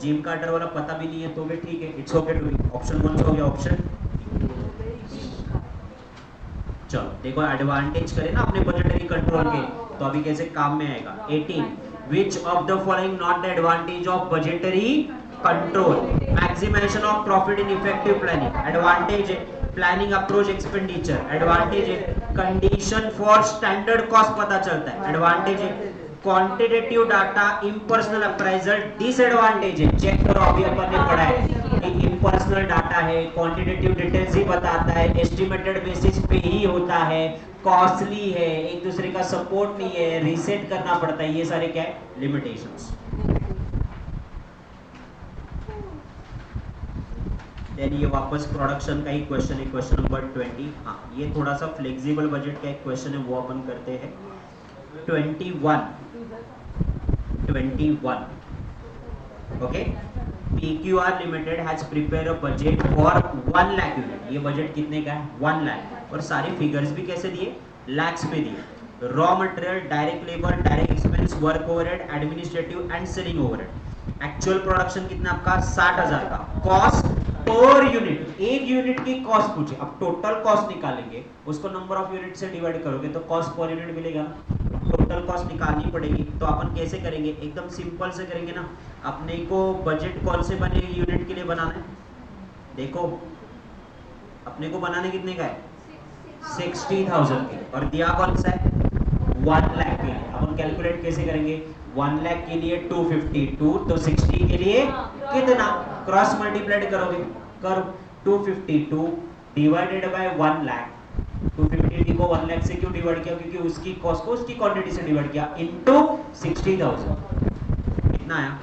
जिम कार्टर वाला पता भी नहीं है तो भी ठीक है, it's okay to be. Option कौन सा हो गया? ऑप्शन. चलो देखो एडवांटेज करें ना अपने बजटरी कंट्रोल के, तो अभी कैसे काम में आएगा. 18 which of the following not the advantage of budgetary control? Maximization of profit in effective planning, advantage है. प्लानिंग अप्रोच एक्सपेंडिचर, एडवांटेज है. कंडीशन फॉर स्टैंडर्ड कॉस्ट पता चलता है, एडवांटेज है. Quantitative data impersonal appraisal, disadvantage है. Check करो, अभी अपन ने पढ़ा है कि इम्पर्सनल डाटा है, क्वांटिटेटिव डिटेल्स ही बताता है, एस्टिमेटेड बेसिस पे ही होता है, कॉस्टली है, एक दूसरे का सपोर्ट नहीं है, रीसेट करना पड़ता है. ये सारे क्या है? लिमिटेशंस. देन ये वापस प्रोडक्शन का ही क्वेश्चन है, क्वेश्चन नंबर 20. हाँ, ये थोड़ा सा फ्लेक्सिबल बजट का एक क्वेश्चन है, वो अपन करते हैं. 21 okay. PQR limited has prepare a budget for 1 lakh unit. ये बजट कितने का है? 1 लाख. और सारे फिगर्स भी कैसे दिए? लैक्स में दिए. Raw material, direct labour, direct expense, work overhead, administrative and selling overhead. Actual production कितना आपका? 60,000 का. कॉस्ट पर यूनिट, एक यूनिट की कॉस्ट पूछे. अब टोटल कॉस्ट निकालेंगे, उसको नंबर ऑफ यूनिट से डिवाइड करोगे तो कॉस्ट पर यूनिट मिलेगा. टोटल कॉस्ट निकालनी पड़ेगी. तो अपन कैसे करेंगे? एकदम सिंपल से करेंगे ना. अपने को बजट कौन से बने यूनिट के लिए बनाना है? देखो अपने को बनाने कितने का है? 60,000 के. और दिया कौन सा है? 1 लाख के लिए. अपन कैलकुलेट कैसे करेंगे? 1 लाख के लिए 252, तो 60 के लिए कितना? क्रॉस मल्टीप्लाइड करोगे, करो. 252 डिवाइडेड बाय 1 लाख. 250 को 1 लाख से क्यों डिवाइड किया? क्योंकि उसकी कॉस्ट को उसकी क्वांटिटी से डिवाइड किया, इनटू 60,000. कितना आया?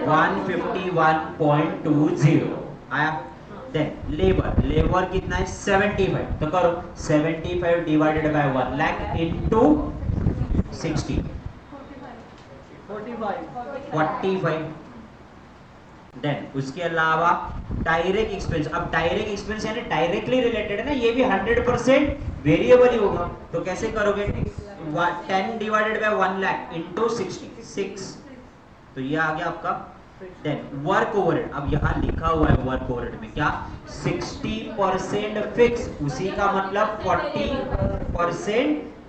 151.20 आया. देन लेबर कितना है? 75. तो करो 75 divided by 1 lakh into 60, 45. Then उसके अलावा डायरेक्ट एक्सपेंस. अब डायरेक्ट एक्सपेंस यानी डायरेक्टली रिलेटेड है ना, ये भी 100% वेरिएबल ही होगा. तो कैसे करोगे? 10 डिवाइडेड बाय 1 लाख इनटू 66. तो ये आ गया आपका. Then work overhead. अब यहाँ लिखा हुआ है वर्क ओवरहेड में क्या? 60% फिक्स, उसी का मतलब 40%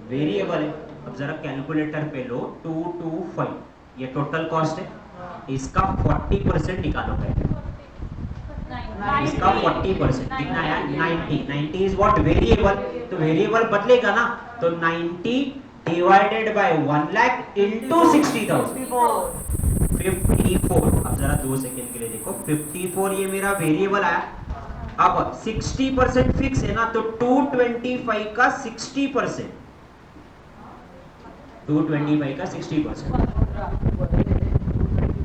वेरिएबल है. अब जरा कैलकुलेटर पे लो. 225 ये टोटल कॉस्ट है. इसका 40% निकालोगे, इसका 40% कितना आया? 90 इज व्हाट? वेरिएबल. तो वेरिएबल बदलेगा ना, तो 90 डिवाइडेड बाय 1 लाख इनटू 60,000, 54. अब जरा 2 सेकंड के लिए देखो. 54 ये मेरा वेरिएबल आया. अब 60% फिक्स है ना, तो 225 का 60%, 225 का 60%,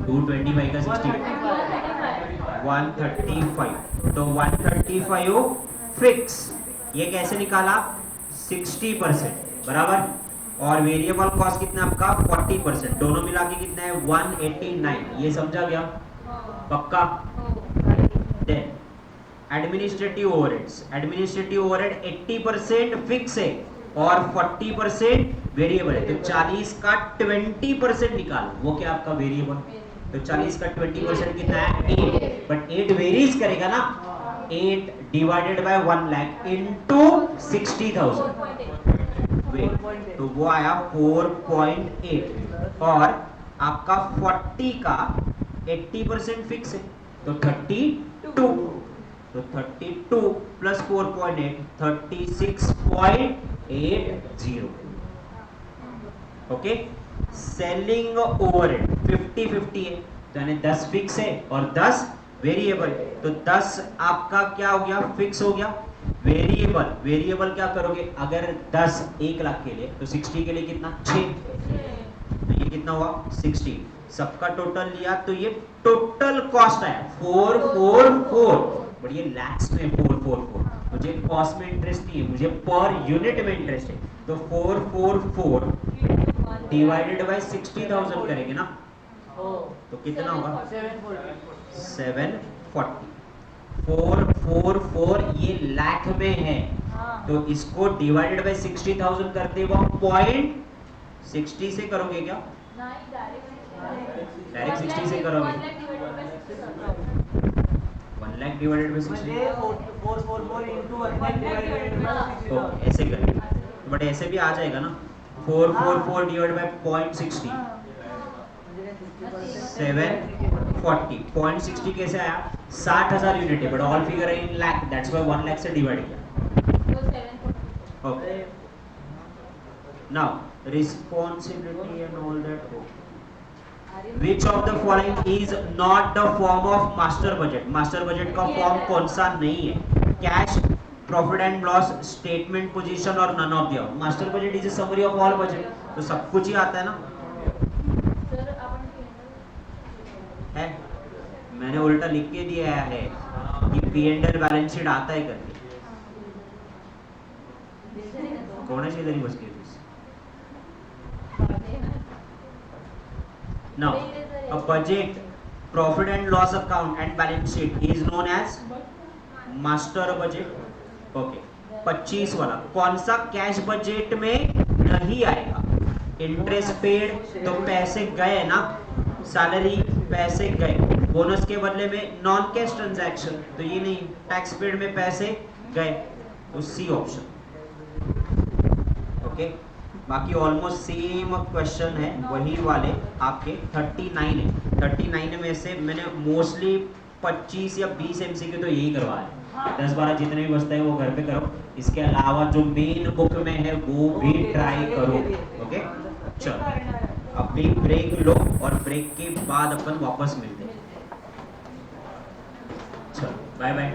225 का 60, 135, तो 135 फिक्स, ये कैसे निकाला 60%, बराबर। और वेरिएबल कॉस्ट कितना आपका 40%, दोनों मिला के कितना है 189, ये समझा गया पक्का। Then administrative overheads, administrative overhead 80% fix है और 40% वेरिएबल है, तो 40 का 20% निकालो, वो क्या आपका वेरिएबल, तो 40 का 20% कितना है 8, बट 8 वेरीज करेगा ना, 8 डिवाइडेड बाय 1 लाख इनटू 60,000, तो वो आया 4.8, और आपका 40 का 80% फिक्स है तो 32, तो 32 प्लस 4.8 36.80, ओके। सेलिंग ओवरहेड 50-50 है, तो यानी 10 फिक्स है और 10 वेरिएबल, तो 10 आपका क्या हो गया फिक्स हो गया, वेरिएबल, वेरिएबल क्या करोगे, अगर 10 1 लाख के लिए तो 60 के लिए कितना 6, तो ये कितना हुआ 60, सबका टोटल लिया तो ये टोटल कॉस्ट आया 444, बट ये लैक्स में 444, मुझे कॉस्ट में इंटरेस्ट नहीं है, मुझे पर यूनिट में इंटरेस्ट है, तो 444 डिवाइडेड बाय 60,000 करेंगे ना, तो कितना होगा 740, 444 ये लाख में है, तो इसको डिवाइडेड बाय 60,000 करते हुआ 0.60 से करोगे क्या, डायरेक्ट 60 से करोगे, 1 लाख डिवाइडेड बाय 60, म्हणजे 444 into 1 lakh divided by 60,000. तो ऐसे करेंगे, बट ऐसे भी आ जाएगा ना, 444 डिवाइडेड बाय 0.60, 740, 0.60 कैसे आया 60,000 यूनिट है, बट ऑल फिगर है इन लाख, दैट्स व्हाई 1 लाख से डिवाइड किया, okay. Now responsibility and all that, Which of the following is not the form of master budget? Master budget का फॉर्म कौन सा नहीं है, cash, profit and loss, statement position और none of the. Master budget is a summary of all budget, तो सब कुछ ही आता है ना, है मैंने उल्टा लिख के दिया है कि P&L बैलेंस शीट आता है करके, कौन है शेदरी बस के Now, a budget, profit and loss account and balance sheet is known as master budget. Okay. 25 वाला कौन सा कैश बजट में नहीं आएगा, इंटरेस्ट पेड तो पैसे गए ना, सैलरी पैसे गए, बोनस के बदले में नॉन कैश ट्रांजैक्शन तो ये नहीं, टैक्स पेड में पैसे गए, तो सी ऑप्शन, ओके। बाकी ऑलमोस्ट सेम क्वेश्चन है, वही वाले आपके 39 है, 39 में से मैंने मोस्टली 25 या 20 MCQ तो यही करवाया है, 10-12 जितने भी बचते हैं वो घर पे करो, इसके अलावा जो मेन बुक में है वो भी ट्राई करो, ओके। चलो अभी ब्रेक लो और ब्रेक के बाद अपन वापस मिलते हैं, चलो बाय बाय।